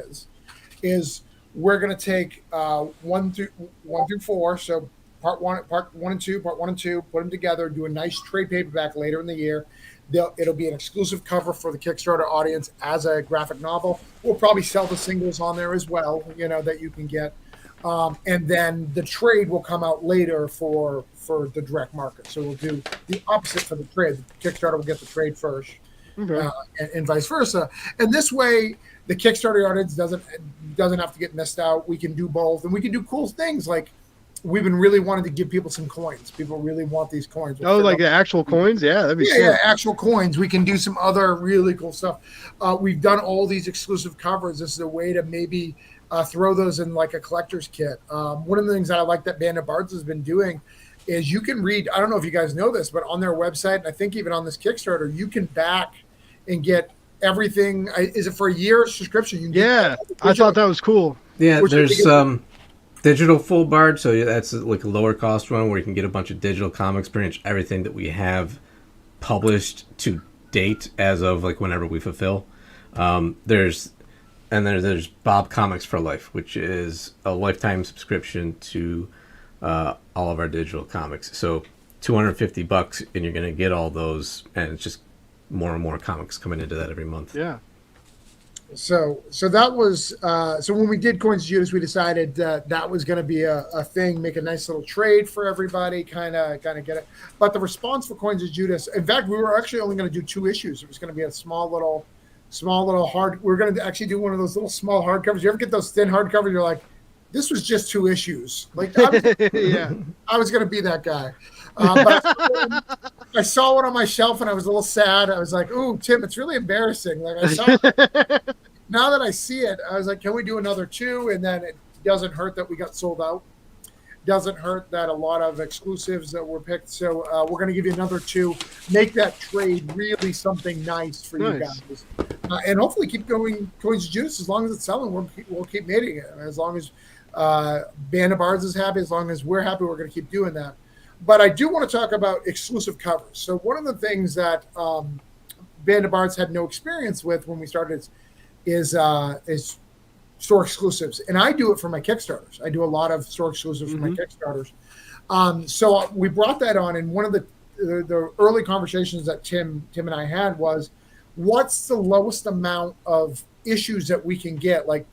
is we're going to take 1 through 4. So part one and two, put them together, do a nice trade paperback later in the year. It'll be an exclusive cover for the Kickstarter audience as a graphic novel. We'll probably sell the singles on there as well, that you can get. And then the trade will come out later for the direct market. So we'll do the opposite for the trade. The Kickstarter will get the trade first, and vice versa. And this way, the Kickstarter audience doesn't have to get missed out. We can do both, and we can do cool things like we've been really wanting to give people some coins. People really want these coins. Like the actual coins? Yeah, that'd be cool. Yeah, actual coins. We can do some other really cool stuff. We've done all these exclusive covers. This is a way to maybe throw those in like a collector's kit. One of the things that I like that Band of Bards has been doing is you can read, I don't know if you guys know this, but on their website, and I think even on this Kickstarter, you can back and get everything. Is it for a year subscription? You can I thought that was cool. Yeah, there's digital full Bard, so that's like a lower cost one where you can get a bunch of digital comics, pretty much everything that we have published to date as of like whenever we fulfill. There's Bob Comics for Life, which is a lifetime subscription to all of our digital comics. So $250, and you're going to get all those, and it's just more and more comics coming into that every month. Yeah. So that was so when we did Coins of Judas, we decided that was going to be a thing, make a nice little trade for everybody, kind of get it. But the response for Coins of Judas, in fact, we were actually only going to do 2 issues. It was going to be a small little hard. We're going to actually do one of those little small hardcovers. You ever get those thin hardcovers? You're like, this was just 2 issues. Like, I was going to be that guy. But I saw one on my shelf and I was a little sad. I was like, "Ooh, Tim, it's really embarrassing." Like, I saw it. Now that I see it, I was like, "Can we do another 2?" And then it doesn't hurt that we got sold out. Doesn't hurt that a lot of exclusives that were picked. So we're going to give you another 2. Make that trade really something nice for you guys, and hopefully keep going. Coins of Judas, as long as it's selling, we'll keep making it. As long as Band of Bards is happy, as long as we're happy, we're going to keep doing that. But I do want to talk about exclusive covers. So one of the things that Band of Bards had no experience with when we started is store exclusives. And I do it for my Kickstarters. I do a lot of store exclusives for my Kickstarters. So we brought that on, and one of the early conversations that Tim and I had was, what's the lowest amount of issues that we can get, like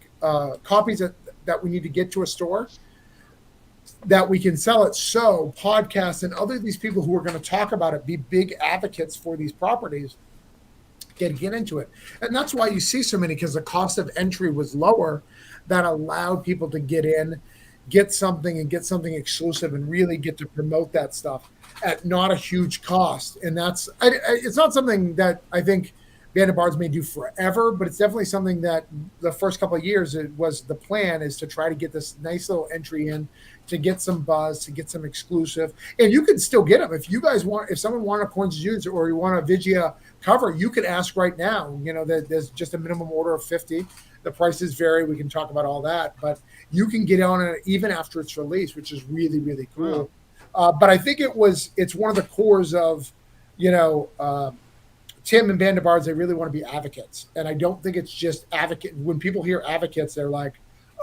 copies that we need to get to a store, that we can sell it, so podcasts and other these people who are going to talk about it, be big advocates for these properties, get into it. And that's why you see so many, because the cost of entry was lower. That allowed people to get in, get something exclusive, and really get to promote that stuff at not a huge cost. And it's not something that I think Band of Bards may do forever, but it's definitely something that the first couple of years, it was the plan, is to try to get this nice little entry in, to get some buzz, to get some exclusive. And you can still get them. If you guys want, if someone want a Coins of Judas or you want a Vigia cover, you could ask right now. There's just a minimum order of 50. The prices vary. We can talk about all that, but you can get on it even after it's released, which is really, really cool. But I think it's one of the cores of, Tim and Band of Bards, they really want to be advocates. And I don't think it's just advocate. When people hear advocates, they're like,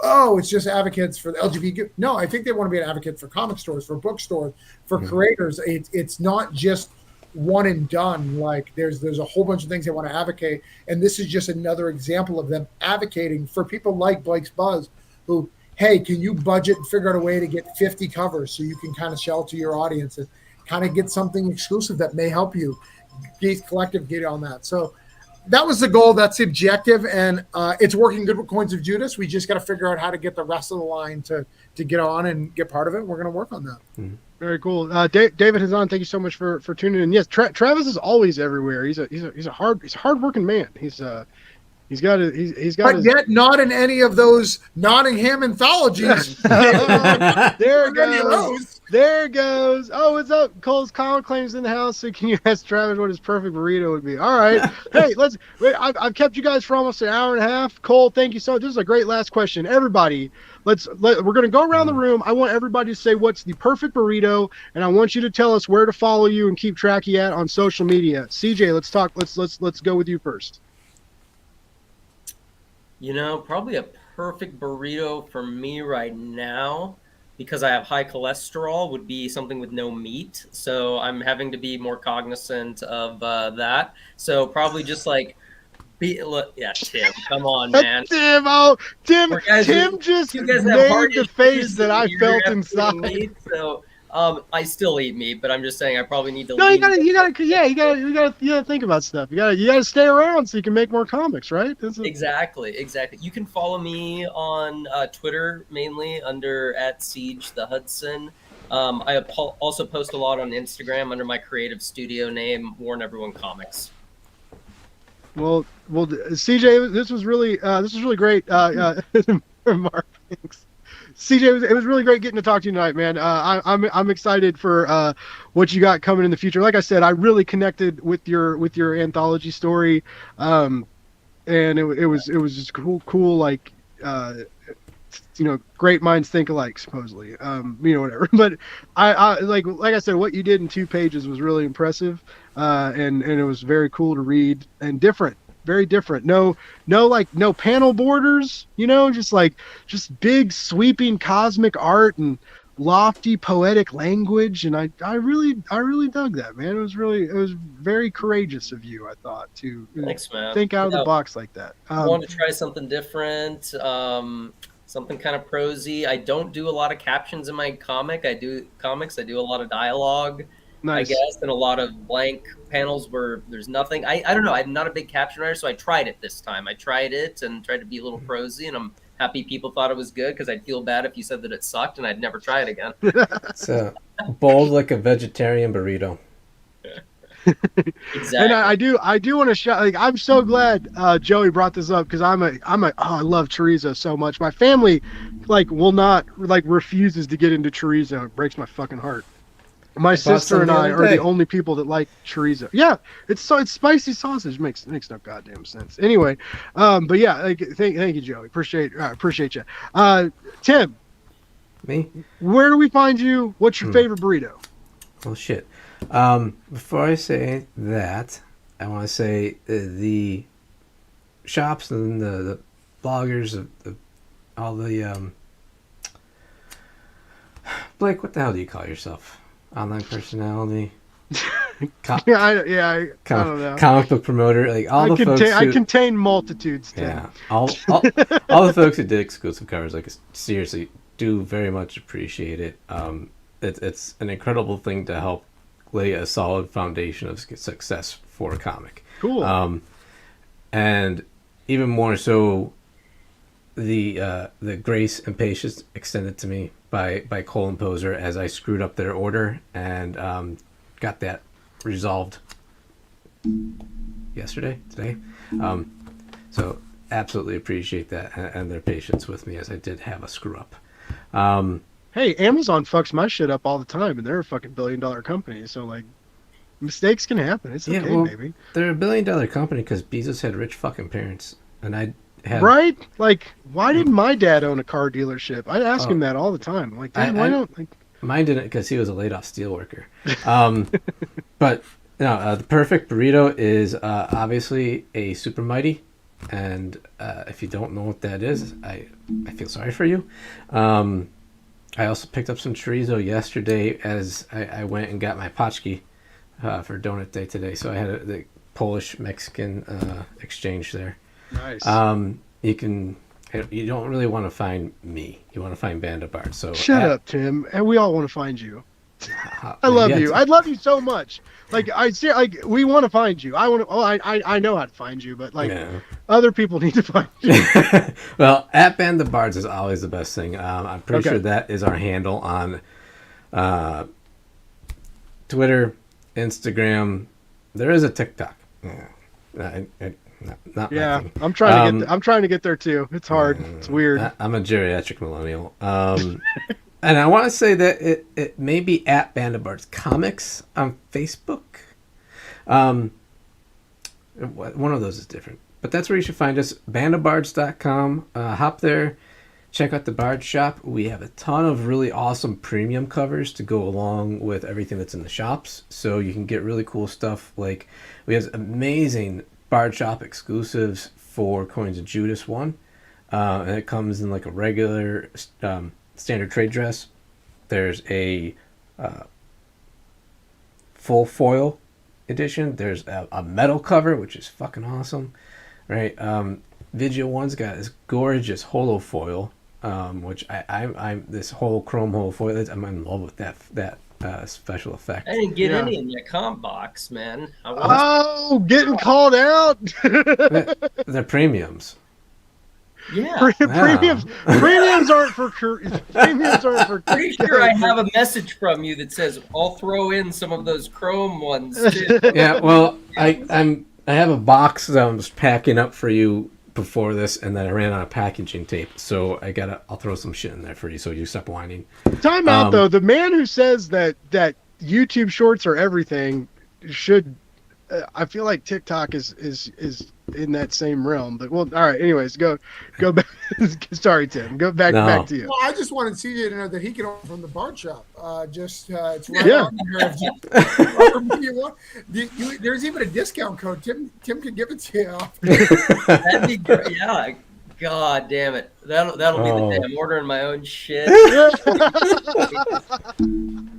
oh, it's just advocates for the LGBTQ. No, I think they want to be an advocate for comic stores, for bookstores, for creators. It's not just one and done. Like there's a whole bunch of things they want to advocate. And this is just another example of them advocating for people like Blake's Buzz, who, hey, can you budget and figure out a way to get 50 covers so you can kind of sell to your audience and kind of get something exclusive that may help you. Geek Collective get on that. So that was the goal. That's the objective, and it's working good with Coins of Judas. We just got to figure out how to get the rest of the line to get on and get part of it. We're going to work on that. Very cool. David Hazan, thank you so much for tuning in. Yes, Travis is always everywhere. He's a hard-working man. He's got But yet not in any of those Nottingham anthologies. There it goes. There it goes. Oh, what's up? Cole's Comic Claims in the house. So can you ask Travis what his perfect burrito would be? All right. Hey, I've kept you guys for almost an hour and a half. Cole, thank you so much. This is a great last question. Everybody, we're going to go around the room. I want everybody to say what's the perfect burrito, and I want you to tell us where to follow you and keep track of you at on social media. CJ, let's talk. Let's go with you first. Probably a perfect burrito for me right now, because I have high cholesterol, would be something with no meat. So I'm having to be more cognizant of that. So probably just like, Tim, come on, man. Tim just made the face that I felt inside. Meat, so I still eat meat, but I'm just saying I probably need to. No, you gotta think about stuff. You gotta stay around so you can make more comics, right? Exactly. You can follow me on Twitter mainly under @SiegeTheHudson. I also post a lot on Instagram under my creative studio name, Warn Everyone Comics. Well, CJ, this was really great. Mark, thanks. CJ, it was really great getting to talk to you tonight, man. I'm excited for what you got coming in the future. Like I said, I really connected with your anthology story, and it was just cool. Like, great minds think alike, supposedly. Whatever. But I like I said, what you did in 2 pages was really impressive, and it was very cool to read and different. Very different. No panel borders, just big sweeping cosmic art and lofty poetic language. And I really dug that, man. It was very courageous of you, I thought, to Thanks, man. think out of the box like that. I wanted to try something different, something kind of prosy. I don't do a lot of captions in my comics. I do a lot of dialogue. Nice. I guess, and a lot of blank panels where there's nothing. I don't know. I'm not a big caption writer, so I tried it this time. I tried it and tried to be a little prosy, and I'm happy people thought it was good, because I'd feel bad if you said that it sucked, and I'd never try it again. It's bold like a vegetarian burrito. Exactly. And I do want to shout. Like, I'm so glad Joey brought this up, because I love chorizo so much. My family will not refuses to get into chorizo. It breaks my fucking heart. My sister and I are the only people that like chorizo. Yeah, it's spicy sausage. Makes no goddamn sense. Anyway, but yeah, thank you, Joey. Appreciate you. Tim, me? Where do we find you? What's your favorite burrito? Oh shit. Before I say that, I want to say the shops and the bloggers, all the Blake, what the hell do you call yourself? Online personality, I don't know. Comic book promoter, I contain multitudes. Tim. Yeah, all the folks who did exclusive covers, seriously, do very much appreciate it. It's an incredible thing to help lay a solid foundation of success for a comic. Cool. And even more so, the grace and patience extended to me by Cole and Poser as I screwed up their order and got that resolved today. So absolutely appreciate that and their patience with me, as I did have a screw up. Hey, Amazon fucks my shit up all the time, and they're a fucking $1 billion company, so mistakes can happen. It's okay, baby. They're a $1 billion company because Bezos had rich fucking parents, and I had right. Why didn't my dad own a car dealership? I ask him that all the time. Dad, why don't? Mine didn't, because he was a laid off steelworker. But no, the perfect burrito is obviously a super mighty, and if you don't know what that is, I feel sorry for you. I also picked up some chorizo yesterday as I went and got my paczki for Donut Day today. So I had the Polish-Mexican exchange there. Nice. You don't really want to find me. You want to find Band of Bards. So shut up, Tim. And we all want to find you. I love Maybe you. I love you so much. Like I see, like we want to find you. I want to. Oh, I know how to find you, but like Yeah. other people need to find you. Well, at Band of Bards is always the best thing. I'm pretty Okay. sure that is our handle on Twitter, Instagram. There is a TikTok. Not my Yeah, thing. I'm trying to get. I'm trying to get there too. It's hard. It's weird. I'm a geriatric millennial. And I want to say that it may be at Band of Bards Comics on Facebook. One of those is different. But that's where you should find us, bandofbards.com. Hop there, check out the Bard Shop. We have a ton of really awesome premium covers to go along with everything that's in the shops. So you can get really cool stuff. Like we have amazing Bard Shop exclusives for Coins of Judas 1. And it comes in like a regular standard trade dress. There's a full foil edition. There's a metal cover, which is fucking awesome, right? Vigil 1's got this gorgeous holo foil, which I'm this whole chrome holo foil. I'm in love with that special effect. I didn't get Yeah. any in that comp box, man. I was, Oh, getting called out. They're premiums. yeah. Premiums aren't for premiums aren't for. Pretty sure I have a message from you that says I'll throw in some of those chrome ones too. Yeah, well, I have a box that I was packing up for you before this, and then I ran out of packaging tape, so I'll throw some shit in there for you, so you stop whining. Time out though. The man who says that YouTube Shorts are everything should. I feel like TikTok is in that same realm. But well, all right. Anyways, go back. Sorry, Tim. Go back to you. Well, I just wanted CJ to know that he can order from the Bard Shop. It's right Yeah. on there. If you want. There's even a discount code. Tim can give it to you. That'd be great. Yeah. God damn it. That'll be the day I'm ordering my own shit.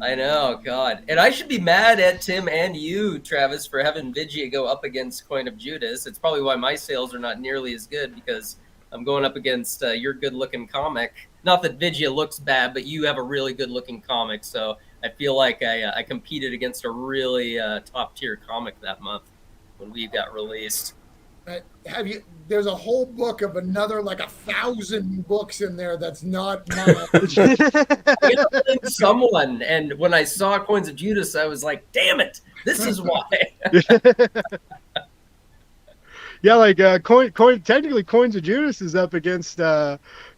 I know, God. And I should be mad at Tim and you, Travis, for having Vigia go up against Coin of Judas. It's probably why my sales are not nearly as good, because I'm going up against your good-looking comic. Not that Vigia looks bad, but you have a really good-looking comic, so I feel like I competed against a really top-tier comic that month when we got released. There's a whole book of another like 1,000 books in there that's not mine. Someone, and when I saw Coins of Judas, I was like, damn it, this is why. Yeah, like technically Coins of Judas is up against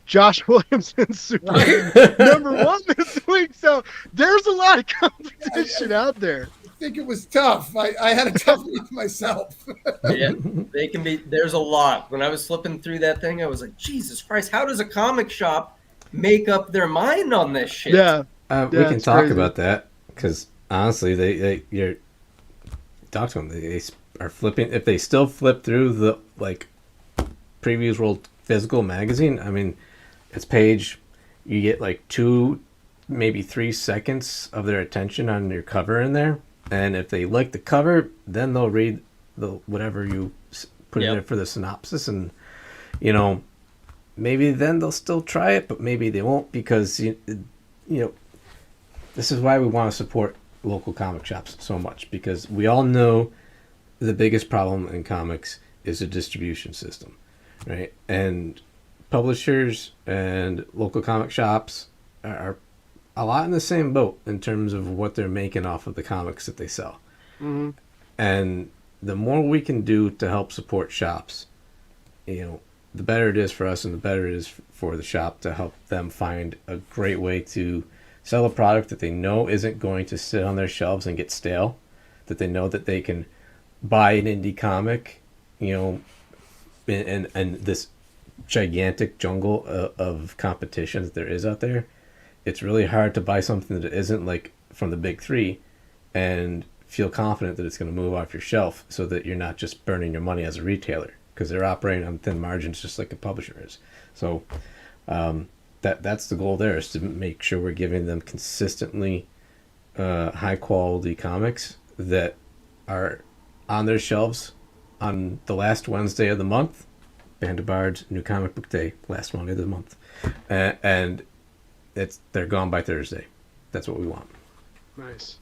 Josh Williamson's Superman #1 this week, so there's a lot of competition out there. I think it was tough. I had a tough week myself. Yeah, they can be. There's a lot. When I was flipping through that thing, I was like, Jesus Christ, how does a comic shop make up their mind on this shit? Yeah. We can talk crazy about that, because honestly, you're talk to them. They are flipping. If they still flip through the like Previews World physical magazine, I mean, it's page. You get like 2, maybe 3 seconds of their attention on your cover in there. And if they like the cover, then they'll read the whatever you put in there for the synopsis, and maybe then they'll still try it, but maybe they won't, because this is why we want to support local comic shops so much, because we all know the biggest problem in comics is a distribution system, right? And publishers and local comic shops are a lot in the same boat in terms of what they're making off of the comics that they sell. Mm-hmm. And the more we can do to help support shops, the better it is for us, and the better it is for the shop to help them find a great way to sell a product that they know isn't going to sit on their shelves and get stale, that they know that they can buy an indie comic, in this gigantic jungle of competition that there is out there. It's really hard to buy something that isn't like from the big 3 and feel confident that it's going to move off your shelf, so that you're not just burning your money as a retailer, because they're operating on thin margins just like a publisher is. So that's the goal there, is to make sure we're giving them consistently high quality comics that are on their shelves on the last Wednesday of the month. Band of Bards, New Comic Book Day, last Monday of the month. And they're gone by Thursday. That's what we want. Nice.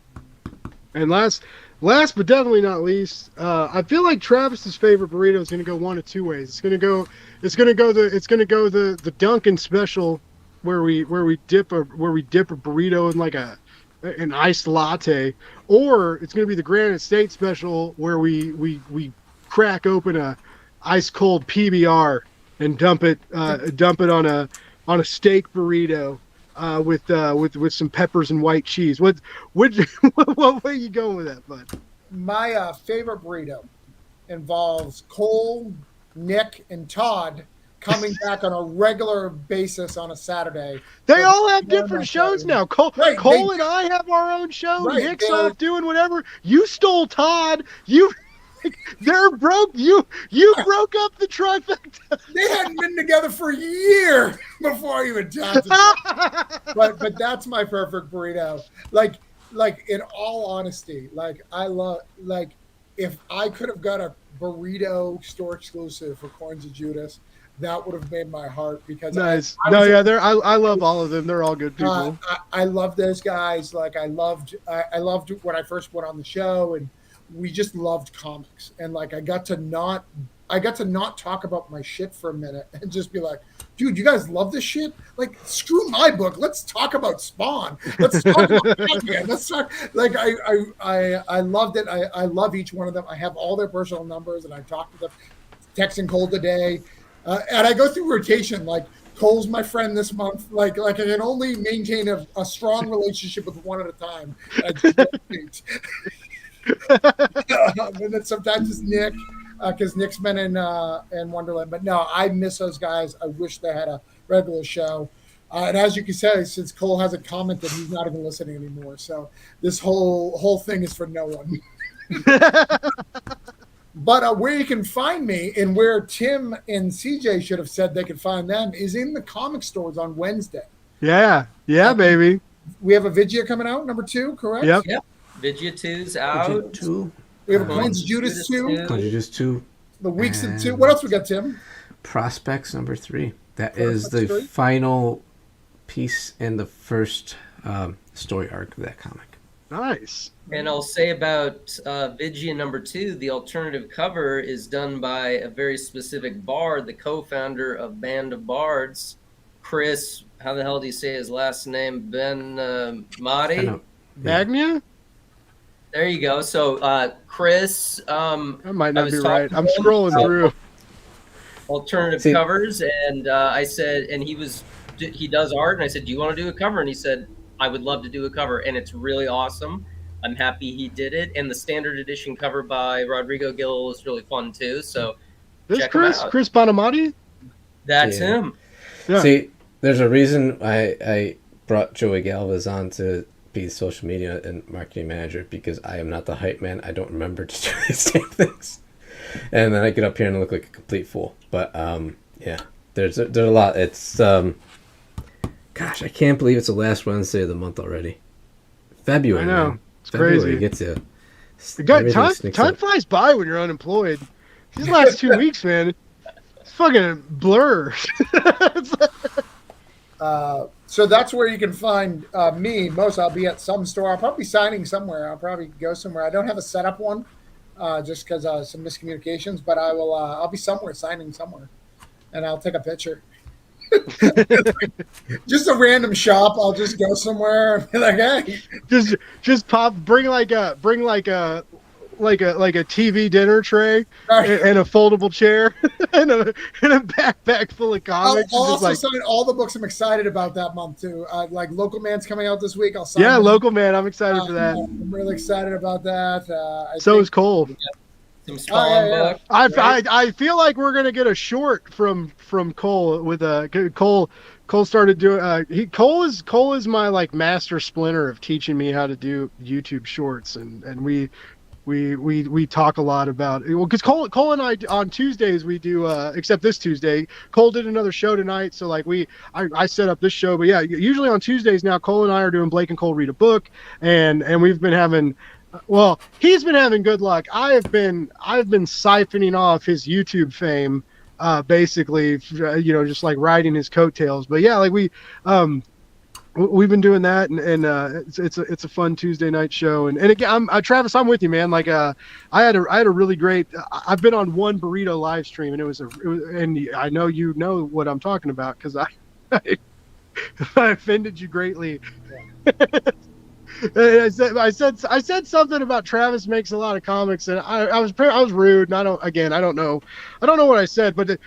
And last but definitely not least, I feel like Travis's favorite burrito is going to go one of two ways. It's going to go the Dunkin' special, where we dip a burrito in like an iced latte, or it's going to be the Granite State special, where we crack open a ice cold PBR and dump it on a steak burrito. With some peppers and white cheese. What way are you going with that, bud? My favorite burrito involves Cole, Nick, and Todd coming back on a regular basis on a Saturday. They all have different shows now. Cole and I have our own show. Right, Nick's off doing whatever. You stole Todd. They're broke. You broke up the trifecta. They hadn't been together for a year before I even talked to them. But that's my perfect burrito. Like in all honesty, if I could have got a burrito store exclusive for Coins of Judas, that would have made my heart, because nice. I love all of them. They're all good people. I love those guys. Like I loved when I first went on the show, and we just loved comics, and like I got to not talk about my shit for a minute and just be like, dude, you guys love this shit? Like, screw my book. Let's talk about Spawn. Let's talk about Batman. Let's talk. Like, I loved it. I love each one of them. I have all their personal numbers, and I talk to them, texting Cole today, and I go through rotation. Like, Cole's my friend this month. Like I can only maintain a strong relationship with one at a time. And then sometimes it's Nick, because Nick's been in Wonderland. But no, I miss those guys. I wish they had a regular show. And as you can say, since Cole hasn't commented, he's not even listening anymore. So this whole thing is for no one. But where you can find me, and where Tim and CJ should have said they could find them, is in the comic stores on Wednesday. Yeah, baby. We have a Vigia coming out, number 2, correct? Yep. Vigia 2's out. 2. We have a Coins of Judas 2. Coins of Judas 2. The Weeks of 2. What else we got, Tim? Prospects number 3. That Prospects is the 3? final piece in the first story arc of that comic. Nice. And I'll say about Vigia number 2, the alternative cover is done by a very specific bard, the co-founder of Band of Bards, Chris. How the hell do you say his last name? Ben Mahdi? Magnia? There you go. So Chris, That might not be right. I'm scrolling through alternative covers, and I said, and he does art, and I said, do you want to do a cover? And he said, I would love to do a cover, and it's really awesome. I'm happy he did it, and the standard edition cover by Rodrigo Gill is really fun too. So check him out. Chris Bonamati? That's him. Yeah. See, there's a reason I brought Joey Galvez on to be social media and marketing manager, because I am not the hype man. I don't remember to do these same things, and then I get up here and look like a complete fool. But yeah, there's a lot. It's gosh, I can't believe it's the last Wednesday of the month already. February. I know. Man. It's February crazy. gets you. Time flies by when you're unemployed. These last 2 weeks, man, it's fucking blur. So that's where you can find me. I'll be at some store. I'll probably be signing somewhere. I'll probably go somewhere. I don't have a setup one, just because some miscommunications. But I will. I'll be somewhere signing somewhere, and I'll take a picture. Just a random shop. I'll just go somewhere and be like, hey, just bring like a TV dinner tray and a foldable chair and a backpack full of comics. I'll also sign all the books I'm excited about that month too. Like Local Man's coming out this week. I'll sign. Yeah, them. Local Man. I'm excited for that. I'm really excited about that. So is Cole. Some Spawn book. I feel like we're gonna get a short from Cole with Cole started doing. Cole is my like master splinter of teaching me how to do YouTube shorts, and we talk a lot about it. Well, because Cole and I on Tuesdays we do except this Tuesday Cole did another show tonight, so like I set up this show. But yeah, usually on Tuesdays now Cole and I are doing Blake and Cole read a book, and we've been having. Well, he's been having good luck. I've been siphoning off his YouTube fame, basically, just like riding his coattails. But yeah, like we've been doing that, and it's a fun Tuesday night show. And again, Travis, I'm with you, man. Like I had a really great. I've been on one burrito live stream, and and I know you know what I'm talking about because I offended you greatly. I said something about Travis makes a lot of comics, and I was rude, and I don't know what I said, but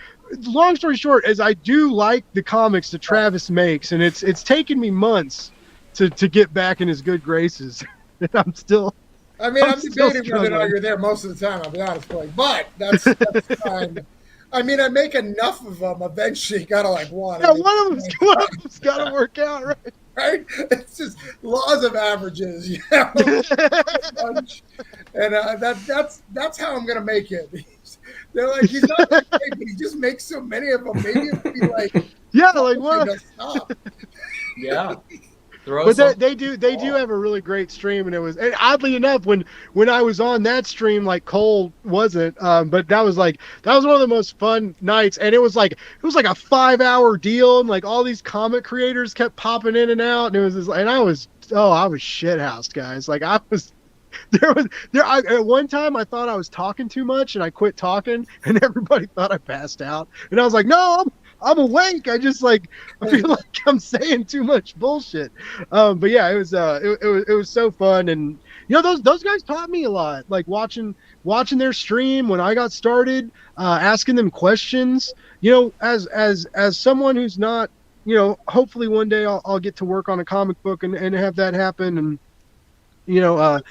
long story short is I do like the comics that Travis makes, and it's taken me months to get back in his good graces. And I'm still. I mean, I'm debating whether or not you're there most of the time. I'll be honest with you, but that's fine. I mean, I make enough of them. Eventually, you gotta like one. Yeah, one of them's got to work out, right? Right? It's just laws of averages, you know. And that's how I'm gonna make it. They're like, he's not that great, but he just makes so many of them. Maybe it'll be like, yeah, like what? Stop. Yeah. But they do have a really great stream, and oddly enough, when I was on that stream, like Cole wasn't, but that was one of the most fun nights, and it was like a 5-hour deal, and like all these comic creators kept popping in and out, and it was and I was shithoused, guys. Like I was. At one time I thought I was talking too much and I quit talking and everybody thought I passed out, and I was like, no, I'm awake. I just I feel like I'm saying too much bullshit. But yeah, it was so fun, and you know those guys taught me a lot. Like watching their stream when I got started, asking them questions. You know, as someone who's not, you know, hopefully one day I'll get to work on a comic book and have that happen, and you know,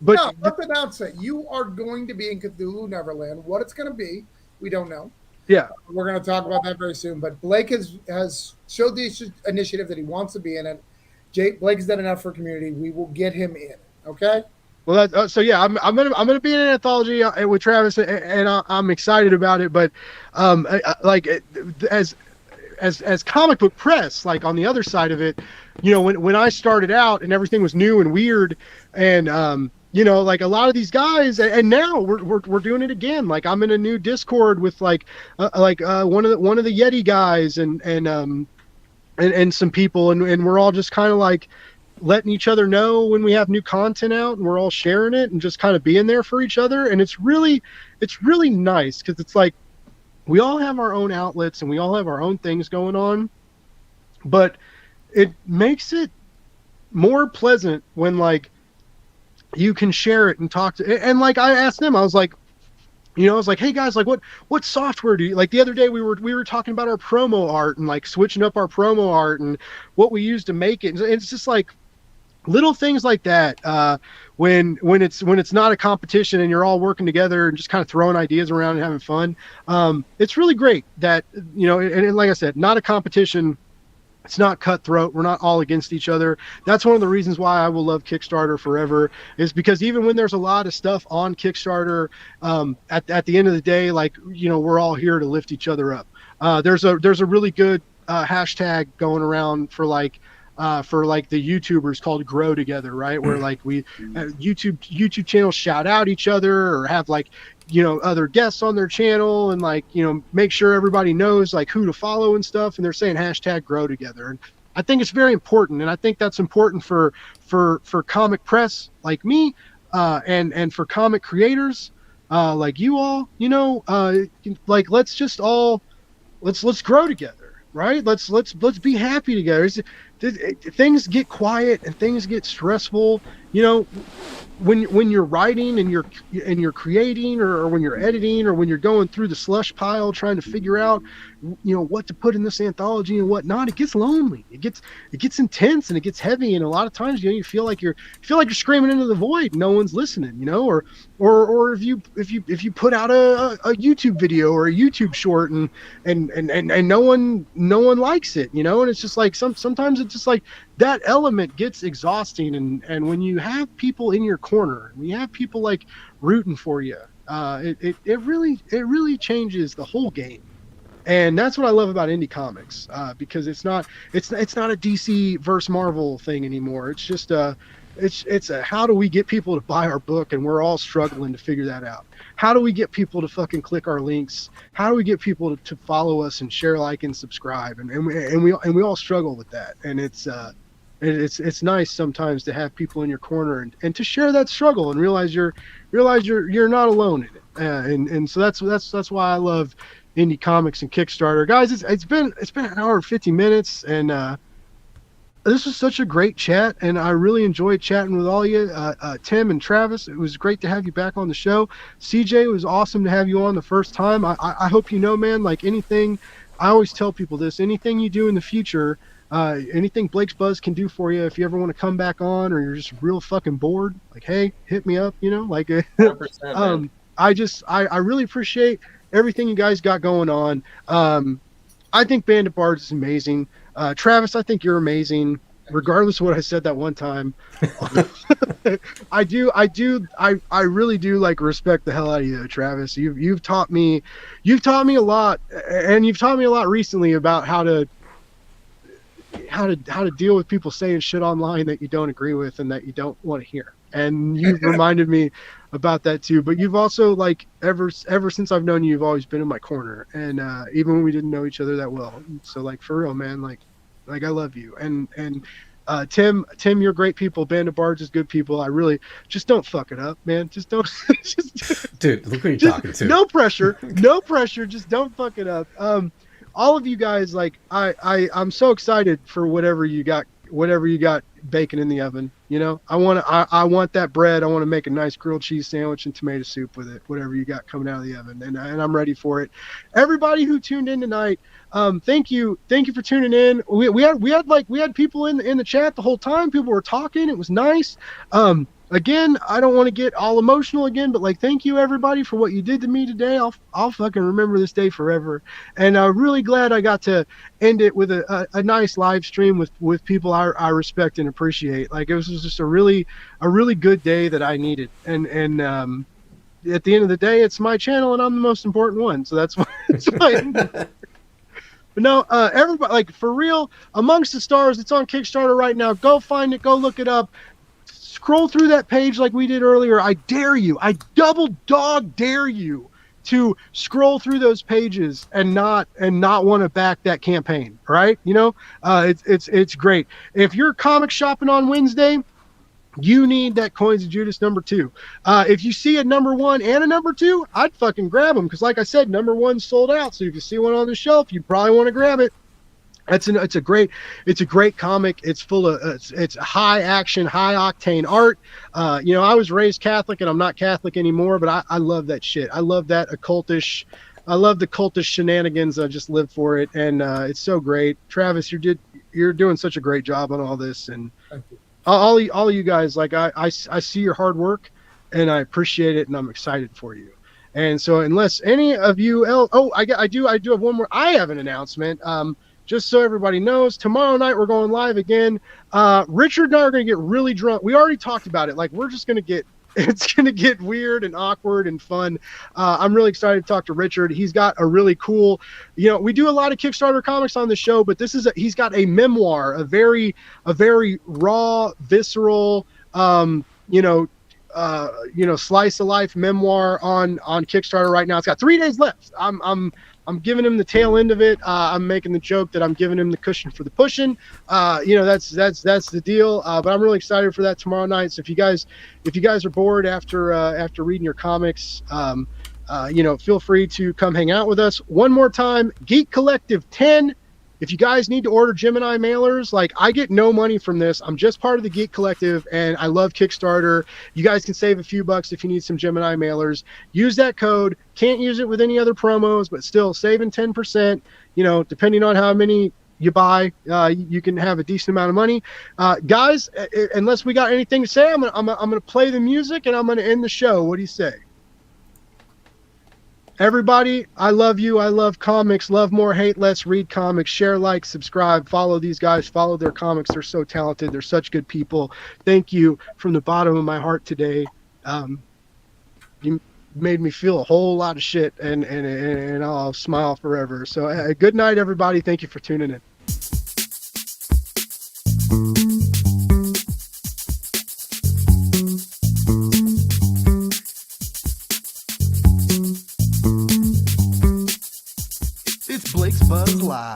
but no, let's announce it. You are going to be in Cthulhu Neverland. What it's going to be, we don't know. Yeah, we're going to talk about that very soon. But Blake has showed the initiative that he wants to be in it. Blake has done enough for community. We will get him in. Okay. Well, so yeah, I'm gonna be in an anthology with Travis, and I'm excited about it. But as comic book press, like on the other side of it, you know, when I started out and everything was new and weird, and you know, like a lot of these guys, and now we're doing it again. Like I'm in a new Discord with one of the Yeti guys and some people, and we're all just kind of like letting each other know when we have new content out, and we're all sharing it and just kind of being there for each other. And it's really nice because it's like we all have our own outlets and we all have our own things going on, but it makes it more pleasant when like you can share it and talk to, and like I asked them, I was like, you know, I was like, hey guys, like what software do you like? The other day we were talking about our promo art and like switching up our promo art and what we use to make it. And it's just like little things like that. When it's not a competition and you're all working together and just kind of throwing ideas around and having fun. It's really great that, you know, and like I said, not a competition. It's not cutthroat. We're not all against each other. That's one of the reasons why I will love Kickstarter forever, is because even when there's a lot of stuff on Kickstarter, at the end of the day, like, you know, we're all here to lift each other up. There's a really good hashtag going around for like the YouTubers called Grow Together, right? Where like we YouTube channels shout out each other or have like, you know, other guests on their channel and like, you know, make sure everybody knows like who to follow and stuff. And they're saying hashtag Grow Together. And I think it's very important. And I think that's important for comic press like me, and for comic creators like you all, you know, like let's grow together, right? Let's be happy together. Things get quiet and things get stressful, you know, when you're writing and you're creating, or when you're editing, or when you're going through the slush pile trying to figure out, you know, what to put in this anthology and what not. It gets lonely. It gets intense and it gets heavy. And a lot of times, you know, you feel like you're screaming into the void. And no one's listening, you know, or if you put out a YouTube video or a YouTube short and no one likes it, you know, and it's just like sometimes it's just like that element gets exhausting. And when you have people in your corner, when you have people like rooting for you, it really changes the whole game. And that's what I love about indie comics, because it's not a DC versus Marvel thing anymore. It's just it's a how do we get people to buy our book, and we're all struggling to figure that out. How do we get people to fucking click our links? How do we get people to follow us and share, like, and subscribe? And we all struggle with that. And it's It's nice sometimes to have people in your corner and to share that struggle and realize you're not alone in it. And so that's why I love indie comics and Kickstarter. Guys, it's been an hour and 50 minutes, and this was such a great chat, and I really enjoyed chatting with all you, Tim and Travis. It was great to have you back on the show. CJ, it was awesome to have you on the first time. I hope you know, man, like anything, I always tell people this, anything you do in the future, anything Blake's Buzz can do for you, if you ever want to come back on or you're just real fucking bored, like, hey, hit me up, like 100%, I really appreciate everything you guys got going on. I think Band of Bards is amazing. Travis, I think you're amazing, regardless of what I said that one time. I really do like respect the hell out of you, Travis. You've taught me a lot, and you've taught me a lot recently about how to deal with people saying shit online that you don't agree with and that you don't want to hear. And you've reminded me about that too. But you've also, like, ever since I've known you, you've always been in my corner. And even when we didn't know each other that well. So, like, for real, man, like I love you. And Tim, you're great people. Band of Bards is good people. I really just don't fuck it up, man. Just don't. Dude, look who you're talking to. No pressure. Just don't fuck it up. All of you guys, like, I'm so excited for whatever you got baking in the oven. I want that bread. I want to make a nice grilled cheese sandwich and tomato soup with it, whatever you got coming out of the oven, and I'm ready for it. Everybody who tuned in tonight, thank you for tuning in. We had people in the chat the whole time. People were talking. It was nice. Again, I don't want to get all emotional again, but, like, thank you everybody for what you did to me today. I'll fucking remember this day forever. And I'm really glad I got to end it with a nice live stream with people I respect and appreciate. Like, it was just a really good day that I needed. And at the end of the day, it's my channel and I'm the most important one. So that's why. But no, everybody, like, for real, Amongst the Stars, it's on Kickstarter right now. Go find it. Go look it up. Scroll through that page like we did earlier. I dare you. I double dog dare you to scroll through those pages and not want to back that campaign. Right? It's great. If you're comic shopping on Wednesday, you need that Coins of Judas #2. If you see a #1 and a #2, I'd fucking grab them, because, like I said, #1's sold out. So if you see one on the shelf, you probably want to grab it. It's a great comic. It's full of it's high action, high octane art. I was raised Catholic and I'm not Catholic anymore, but I love that shit. I love that occultish. I love the cultish shenanigans. I just live for it, and it's so great. Travis, you're doing such a great job on all this, and all of you guys. Like, I see your hard work, and I appreciate it, and I'm excited for you. And so, unless any of you else, I do have one more. I have an announcement. Just so everybody knows, tomorrow night we're going live again. Richard and I are going to get really drunk. We already talked about it. Like, we're just going to get, it's going to get weird and awkward and fun. I'm really excited to talk to Richard. He's got a really cool, we do a lot of Kickstarter comics on the show, but he's got a memoir, a very raw, visceral, slice of life memoir on Kickstarter right now. It's got 3 days left. I'm giving him the tail end of it. I'm making the joke that I'm giving him the cushion for the pushing. That's the deal. But I'm really excited for that tomorrow night. So if you guys are bored after reading your comics, feel free to come hang out with us. One more time, Geek Collective 10. If you guys need to order Gemini mailers, like, I get no money from this. I'm just part of the Geek Collective, and I love Kickstarter. You guys can save a few bucks if you need some Gemini mailers. Use that code. Can't use it with any other promos, but still saving 10%. Depending on how many you buy, you can have a decent amount of money. Guys, unless we got anything to say, I'm gonna play the music and I'm gonna end the show. What do you say? Everybody, I love you. I love comics. Love more, hate less. Read comics. Share, like, subscribe. Follow these guys. Follow their comics. They're so talented. They're such good people. Thank you from the bottom of my heart today. You made me feel a whole lot of shit, and I'll smile forever. So good night, everybody. Thank you for tuning in. It's Blake's Buzz Live.